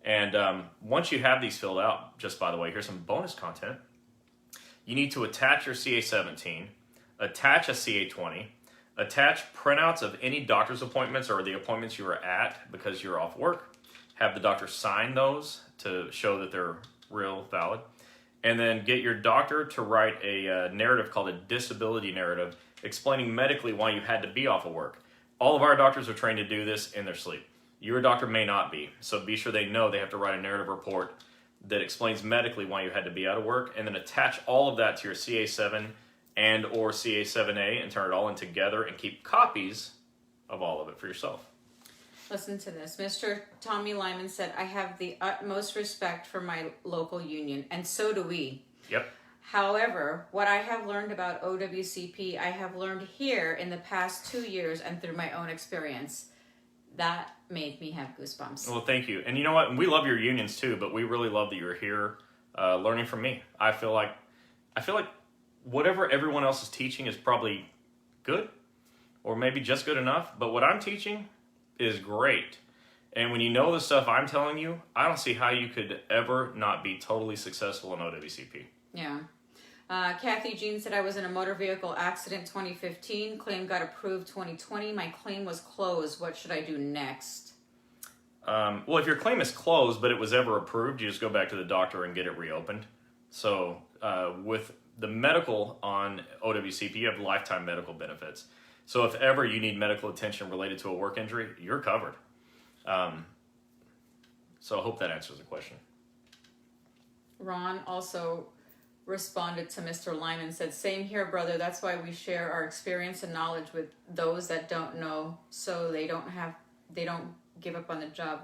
And once you have these filled out, just by the way, here's some bonus content. You need to attach your CA17, attach a CA20, attach printouts of any doctor's appointments or the appointments you were at because you're off work. Have the doctor sign those to show that they're real, valid. And then get your doctor to write a narrative called a disability narrative explaining medically why you had to be off of work. All of our doctors are trained to do this in their sleep. Your doctor may not be, so be sure they know they have to write a narrative report that explains medically why you had to be out of work, and then attach all of that to your CA7 and or CA7A and turn it all in together and keep copies of all of it for yourself. Listen to this. Mr. Tommy Lyman said, I have the utmost respect for my local union, and so do we. Yep. However, what I have learned about OWCP, I have learned here in the past 2 years and through my own experience. That made me have goosebumps. Well, thank you. And you know what? We love your unions too, but we really love that you're here learning from me. I feel like whatever everyone else is teaching is probably good or maybe just good enough, but what I'm teaching is great. And when you know the stuff I'm telling you, I don't see how you could ever not be totally successful in OWCP. Yeah. Kathy Jean said, I was in a motor vehicle accident 2015. Claim got approved 2020. My claim was closed. What should I do next? Well, if your claim is closed, but it was ever approved, you just go back to the doctor and get it reopened. So with the medical on OWCP, you have lifetime medical benefits. So if ever you need medical attention related to a work injury, you're covered. So I hope that answers the question. Ron also responded to Mr. Lyman and said, same here, brother. That's why we share our experience and knowledge with those that don't know, so they don't give up on the job.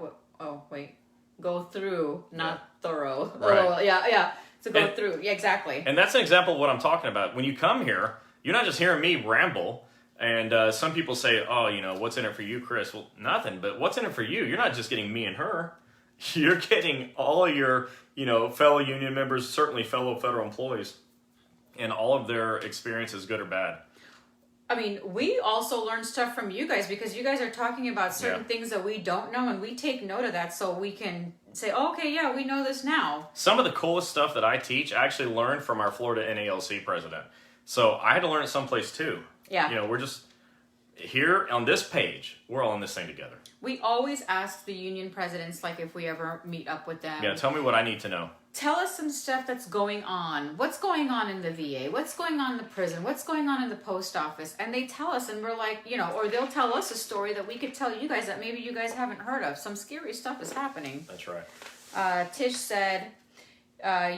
Go through, not thorough. Right. Oh, yeah. To go through. Yeah, exactly. And that's an example of what I'm talking about. When you come here, you're not just hearing me ramble. And some people say, oh, what's in it for you, Chris? Well, nothing, but what's in it for you? You're not just getting me and her. You're getting all your, fellow union members, certainly fellow federal employees, and all of their experiences, good or bad. I mean, we also learn stuff from you guys because you guys are talking about certain things that we don't know, and we take note of that so we can say, oh, okay, yeah, we know this now. Some of the coolest stuff that I teach, I actually learned from our Florida NALC president. So I had to learn it someplace too. Yeah. We're just here on this page. We're all in this thing together. We always ask the union presidents, like if we ever meet up with them. Yeah, tell me what I need to know. Tell us some stuff that's going on. What's going on in the VA? What's going on in the prison? What's going on in the post office? And they tell us, and we're like, or they'll tell us a story that we could tell you guys that maybe you guys haven't heard of. Some scary stuff is happening. That's right. Tish said,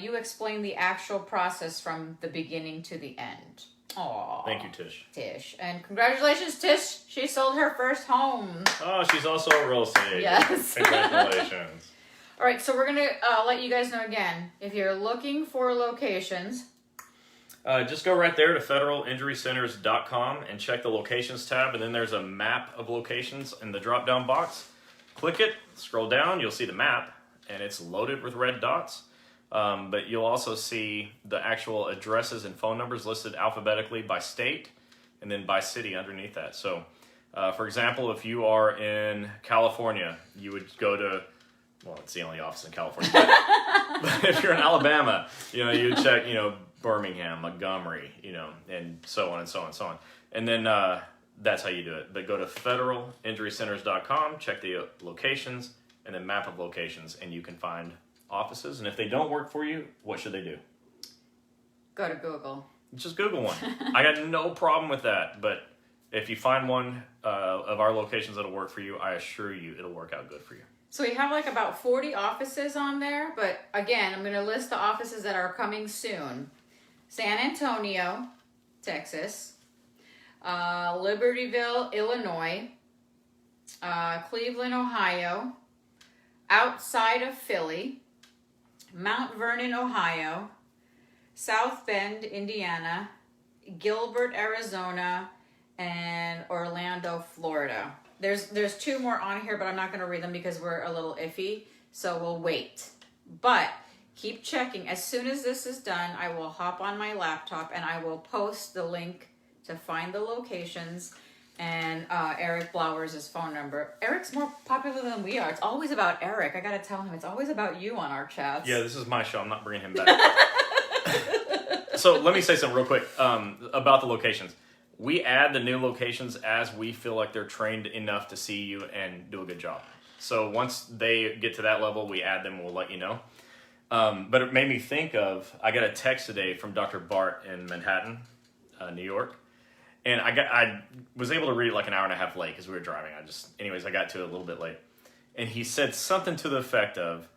you explained the actual process from the beginning to the end. Aww. Thank you, Tish. And congratulations, Tish. She sold her first home. Oh, she's also a real estate. Yes. Congratulations. All right, so we're going to let you guys know again. If you're looking for locations, just go right there to federalinjurycenters.com and check the locations tab, and then there's a map of locations in the drop-down box. Click it, scroll down, you'll see the map, and it's loaded with red dots. But you'll also see the actual addresses and phone numbers listed alphabetically by state and then by city underneath that. So, for example, if you are in California, you would go to, it's the only office in California. But if you're in Alabama, you check, Birmingham, Montgomery, and so on and so on and so on. And then that's how you do it. But go to federalinjurycenters.com, check the locations, and then map of locations, and you can find offices. And if they don't work for you, what should they do? go to Google. Just Google one. I got no problem with that. But if you find one of our locations that'll work for you, I assure you it'll work out good for you. So we have like about 40 offices on there. But again, I'm going to list the offices that are coming soon. San Antonio, Texas. Libertyville, Illinois. Cleveland, Ohio. Outside of Philly. Mount Vernon, Ohio. South Bend, Indiana. Gilbert, Arizona. And Orlando, Florida. There's two more on here, but I'm not going to read them because we're a little iffy. So we'll wait. But keep checking. As soon as this is done, I will hop on my laptop and I will post the link to find the locations and Eric Blowers' phone number. Eric's more popular than we are. It's always about Eric. I got to tell him. It's always about you on our chats. Yeah, this is my show. I'm not bringing him back. So let me say something real quick about the locations. We add the new locations as we feel like they're trained enough to see you and do a good job. So once they get to that level, we add them and we'll let you know. But it made me think of, I got a text today from Dr. Bart in Manhattan, New York. And I was able to read it like an hour and a half late because we were driving. I got to it a little bit late. And he said something to the effect of,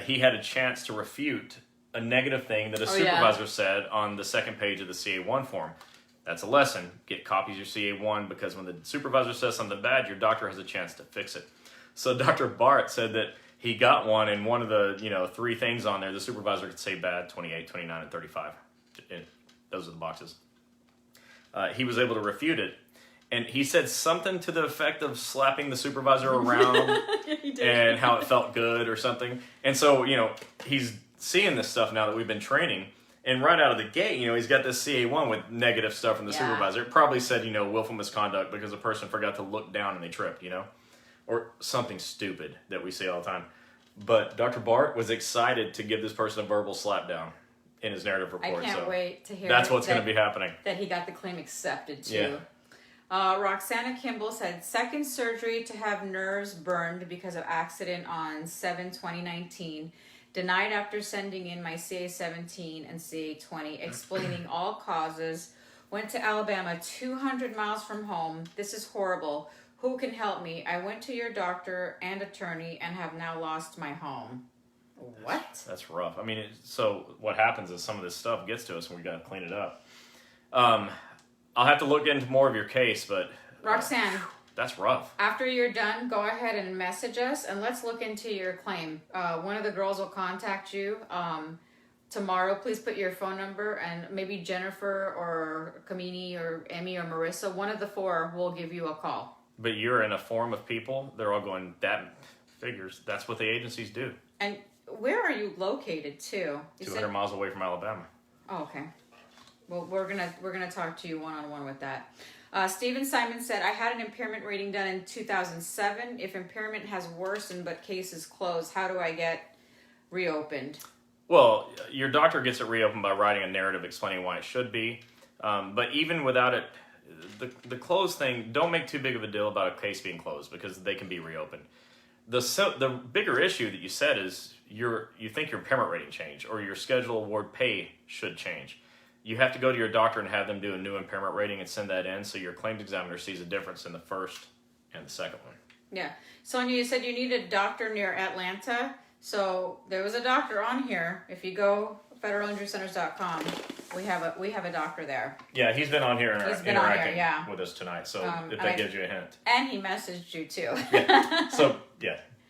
he had a chance to refute a negative thing that a supervisor said on the second page of the CA1 form. That's a lesson. Get copies of your CA1 because when the supervisor says something bad, your doctor has a chance to fix it. So Dr. Bart said that he got one, and one of the 3 things on there, the supervisor could say bad, 28, 29, and 35. Those are the boxes. He was able to refute it. And he said something to the effect of slapping the supervisor around and how it felt good or something. And so, he's seeing this stuff now that we've been training. And right out of the gate, he's got this CA1 with negative stuff from the supervisor. It probably said, willful misconduct because a person forgot to look down and they tripped, or something stupid that we say all the time. But Dr. Bart was excited to give this person a verbal slap down in his narrative report. I can't wait to hear that's what's going to be happening. That he got the claim accepted too. Yeah. Roxana Kimball said, second surgery to have nerves burned because of accident on 7/2019. Denied after sending in my CA17 and CA20, explaining all causes. Went to Alabama, 200 miles from home. This is horrible. Who can help me? I went to your doctor and attorney and have now lost my home. What? That's rough. I mean, so what happens is some of this stuff gets to us and we got to clean it up. I'll have to look into more of your case, but Roxanne, that's rough. After you're done, go ahead and message us and let's look into your claim. One of the girls will contact you tomorrow. Please put your phone number, and maybe Jennifer or Kamini or Emmy or Marissa, one of the 4 will give you a call. But you're in a forum of people. They're all going, that figures. That's what the agencies do. And where are you located too? 200 miles away from Alabama. Oh, okay. Well, we're gonna talk to you one-on-one with that. Stephen Simon said, I had an impairment rating done in 2007. If impairment has worsened but case is closed, how do I get reopened? Well, your doctor gets it reopened by writing a narrative explaining why it should be. But even without it, the closed thing, don't make too big of a deal about a case being closed because they can be reopened. The bigger issue that you said is you think your impairment rating changed or your schedule award pay should change. You have to go to your doctor and have them do a new impairment rating and send that in so your claims examiner sees a difference in the first and the second one. Yeah. Sonia, you said you need a doctor near Atlanta. So there was a doctor on here. If you go federalinjurycenters.com, we have a doctor there. Yeah, he's been on here interacting with us tonight. So if that gives you a hint. And he messaged you too. Yeah. So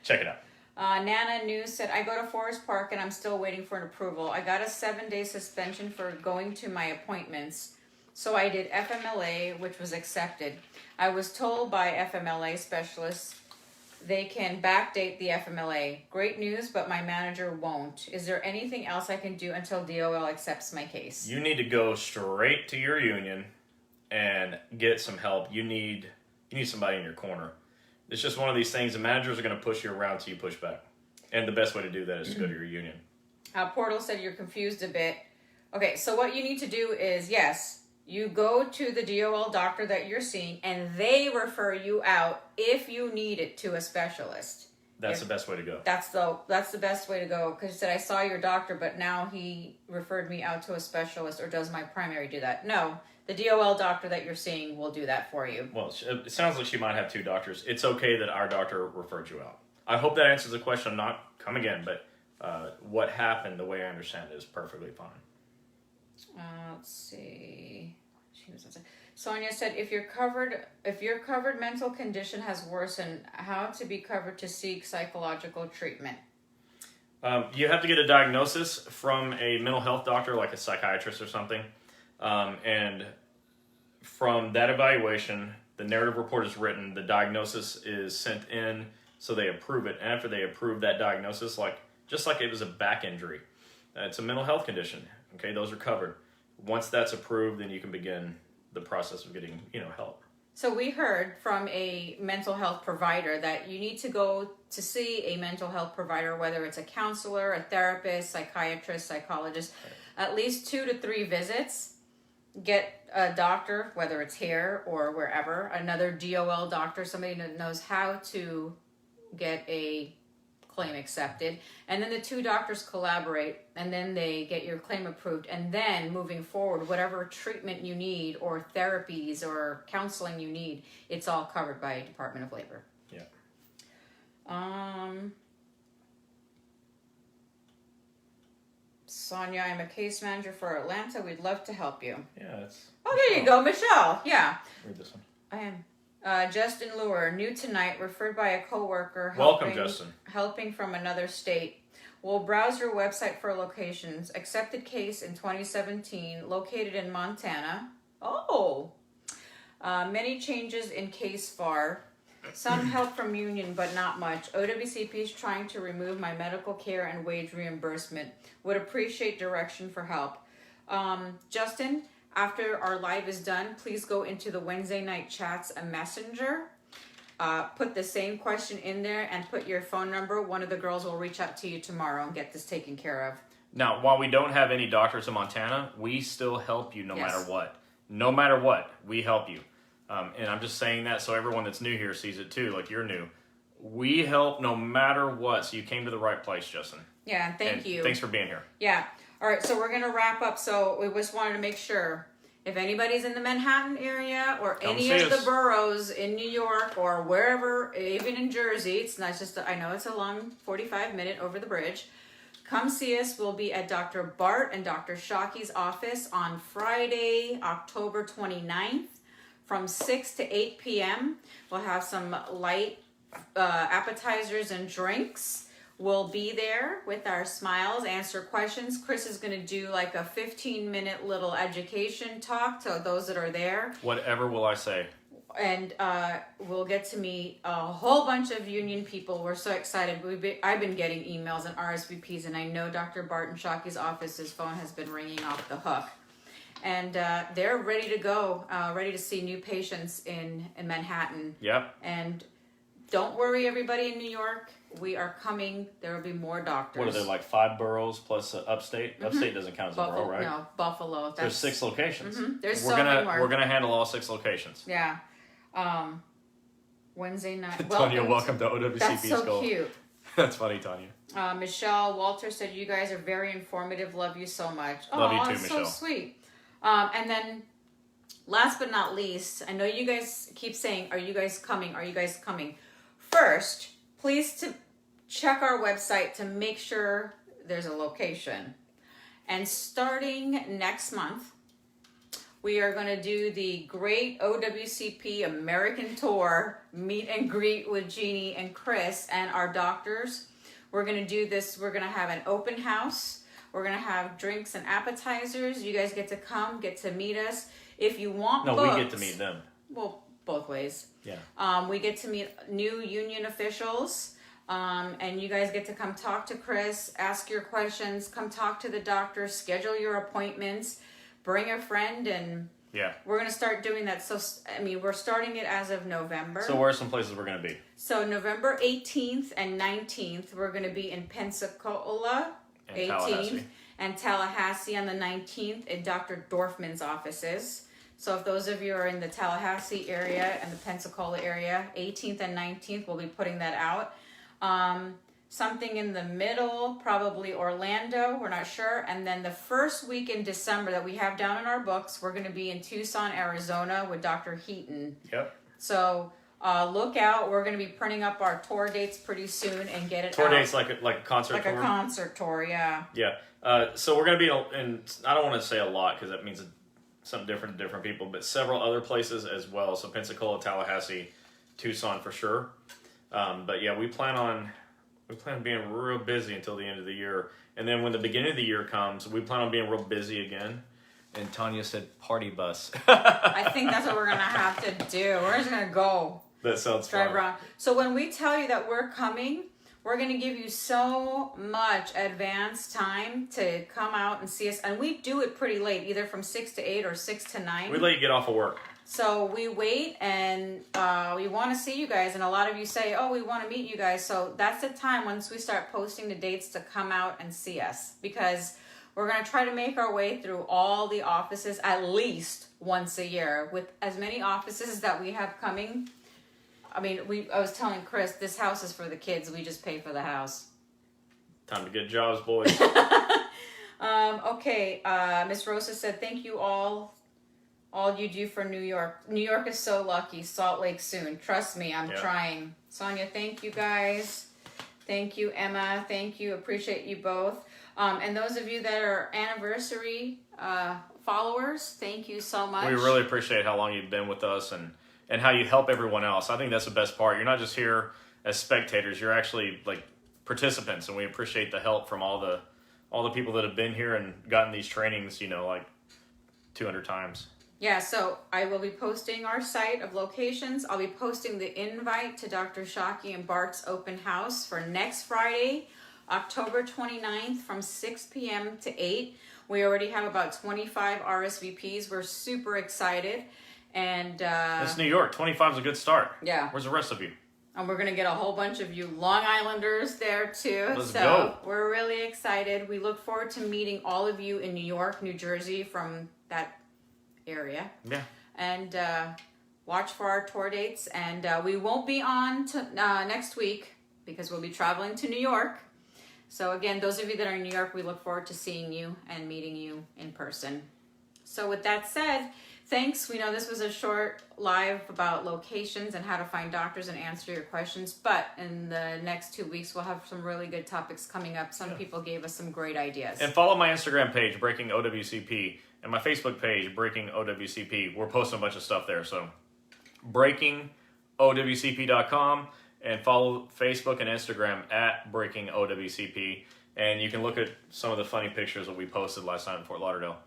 check it out. Nana News said, I go to Forest Park and I'm still waiting for an approval. I got a 7-day suspension for going to my appointments. So I did FMLA, which was accepted. I was told by FMLA specialists they can backdate the FMLA. Great news, but my manager won't. Is there anything else I can do until DOL accepts my case? You need to go straight to your union and get some help. You need somebody in your corner. It's just one of these things. The managers are going to push you around till you push back. And the best way to do that is to go to your union. Portal said you're confused a bit. Okay, so what you need to do is, yes, you go to the DOL doctor that you're seeing, and they refer you out if you need it to a specialist. That's the best way to go. That's the best way to go. Because he said, I saw your doctor, but now he referred me out to a specialist, or does my primary do that? No. The DOL doctor that you're seeing will do that for you. Well, it sounds like she might have 2 doctors. It's okay that our doctor referred you out. I hope that answers the question. Not come again, but what happened, the way I understand it, is perfectly fine. Let's see. Sonia said, if your covered mental condition has worsened, how to be covered to seek psychological treatment? You have to get a diagnosis from a mental health doctor, like a psychiatrist or something. And from that evaluation, the narrative report is written, the diagnosis is sent in, so they approve it. And after they approve that diagnosis, just like it was a back injury, it's a mental health condition. Okay, those are covered. Once that's approved, then you can begin the process of getting, help. So we heard from a mental health provider that you need to go to see a mental health provider, whether it's a counselor, a therapist, psychiatrist, psychologist, at least 2 to 3 visits. Get a doctor, whether it's here or wherever, another DOL doctor, somebody that knows how to get a claim accepted. And then the 2 doctors collaborate, and then they get your claim approved. And then moving forward, whatever treatment you need or therapies or counseling you need, it's all covered by Department of Labor. Yeah. Sonia, I'm a case manager for Atlanta. We'd love to help you. Yeah, it's. Oh, there you go, Michelle. Yeah. Read this one. I am. Justin Lure, new tonight, referred by a coworker. Welcome, Justin. Helping from another state. We'll browse your website for locations. Accepted case in 2017, located in Montana. Oh. Many changes in case FAR. Some help from union, but not much. OWCP is trying to remove my medical care and wage reimbursement. Would appreciate direction for help. Justin, after our live is done, please go into the Wednesday night chats and messenger. Put the same question in there and put your phone number. One of the girls will reach out to you tomorrow and get this taken care of. Now, while we don't have any doctors in Montana, we still help you no matter what. No matter what, we help you. And I'm just saying that so everyone that's new here sees it too, like you're new. We help no matter what, so you came to the right place, Justin. Yeah, thank you. Thanks for being here. Yeah. All right, so we're going to wrap up. So we just wanted to make sure if anybody's in the Manhattan area or any of the boroughs in New York or wherever, even in Jersey, it's not just, I know it's a long 45-minute over the bridge. Come see us. We'll be at Dr. Bart and Dr. Shockey's office on Friday, October 29th from 6 to 8 p.m. We'll have some light appetizers and drinks. We'll be there with our smiles, answer questions. Chris is going to do like a 15-minute little education talk to those that are there. Whatever will I say? And we'll get to meet a whole bunch of union people. We're so excited. I've been getting emails and RSVPs, and I know Dr. Barton Shockey's office, his phone has been ringing off the hook. And they're ready to go, ready to see new patients in Manhattan. Yep. And don't worry, everybody in New York. We are coming. There will be more doctors. What are there, like 5 boroughs plus upstate? Mm-hmm. Upstate doesn't count as a borough, right? No, Buffalo. There's 6 locations. Mm-hmm. There's many more. We're going to handle all 6 locations. Yeah. Wednesday night. Tanya, welcome to OWCP's That's so Goal. cute. That's funny, Tanya. Michelle Walter said, you guys are very informative. Love you so much. Love you too, that's Michelle. So sweet. And then last but not least, I know you guys keep saying, are you guys coming? Are you guys coming? First, please to check our website to make sure there's a location. And starting next month, we are going to do the Great OWCP American Tour meet and greet with Gini and Chris and our doctors. We're going to do this. We're going to have an open house. We're going to have drinks and appetizers. You guys get to come, get to meet us. If you want books, we get to meet them. Well, both ways. Yeah. We get to meet new union officials. And you guys get to come talk to Chris, ask your questions, come talk to the doctor, schedule your appointments, bring a friend, and we're going to start doing that. So, we're starting it as of November. So where are some places we're going to be? So November 18th and 19th, we're going to be in Pensacola, and Tallahassee. And Tallahassee on the 19th in Dr. Dorfman's offices. So if those of you are in the Tallahassee area and the Pensacola area, 18th and 19th, we'll be putting that out. Something in the middle, probably Orlando, we're not sure. And then the first week in December that we have down in our books, we're going to be in Tucson, Arizona with Dr. Heaton. Yep. So look out. We're going to be printing up our tour dates pretty soon and get it tour out. Dates like a concert tour? Like a concert tour, yeah. Yeah. So we're going to be in, I don't want to say a lot because that means something different to different people, but several other places as well. So Pensacola, Tallahassee, Tucson for sure. But yeah, we plan on being real busy until the end of the year. And then when the beginning of the year comes, we plan on being real busy again. And Tanya said party bus. I think that's what we're going to have to do. We're just going to go. That sounds drive fun. around. So when we tell you that we're coming, we're going to give you so much advance time to come out and see us. And we do it pretty late, either from 6 to 8 or 6 to 9. We let you get off of work. So we wait and we want to see you guys. And a lot of you say, oh, we want to meet you guys. So that's the time once we start posting the dates to come out and see us. Because we're going to try to make our way through all the offices at least once a year. With as many offices that we have coming. I was telling Chris, this house is for the kids. We just pay for the house. Time to get jobs, boys. Okay. Miss Rosa said, thank you all you do for New York. New York is so lucky. Salt Lake soon. Trust me, I'm trying. Sonia, thank you guys. Thank you, Emma. Thank you. Appreciate you both. And those of you that are anniversary followers, thank you so much. We really appreciate how long you've been with us and how you help everyone else. I think that's the best part. You're not just here as spectators. You're actually like participants, and we appreciate the help from all the people that have been here and gotten these trainings, like 200 times. Yeah, so I will be posting our site of locations. I'll be posting the invite to Dr. Shockey and Bart's open house for next Friday, October 29th from 6 p.m. to 8. We already have about 25 RSVPs. We're super excited. And it's New York. 25 is a good start. Yeah. Where's the rest of you? And we're going to get a whole bunch of you Long Islanders there too. Let's go. We're really excited. We look forward to meeting all of you in New York, New Jersey, from that area. Yeah. And watch for our tour dates. And we won't be on next week because we'll be traveling to New York. So again, those of you that are in New York, we look forward to seeing you and meeting you in person. So with that said, thanks. We know this was a short live about locations and how to find doctors and answer your questions. But in the next 2 weeks, we'll have some really good topics coming up. Some people gave us some great ideas. And follow my Instagram page, Breaking OWCP, and my Facebook page, Breaking OWCP. We're posting a bunch of stuff there. So breakingowcp.com, and follow Facebook and Instagram at Breaking OWCP. And you can look at some of the funny pictures that we posted last night in Fort Lauderdale.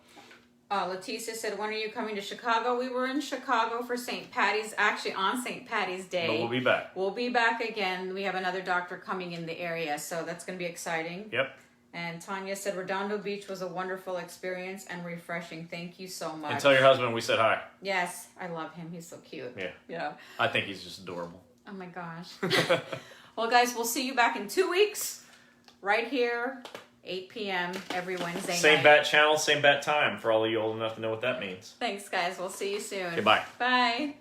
Leticia said, when are you coming to Chicago? We were in Chicago for St. Patty's, actually on St. Patty's Day. But we'll be back. We'll be back again. We have another doctor coming in the area, so that's going to be exciting. Yep. And Tanya said, Redondo Beach was a wonderful experience and refreshing. Thank you so much. And tell your husband we said hi. Yes, I love him. He's so cute. Yeah. Yeah. I think he's just adorable. Oh my gosh. Well, guys, we'll see you back in 2 weeks, right here, 8 p.m. every Wednesday night. Same bat channel, same bat time, for all of you old enough to know what that means. Thanks, guys. We'll see you soon. Okay, bye. Bye.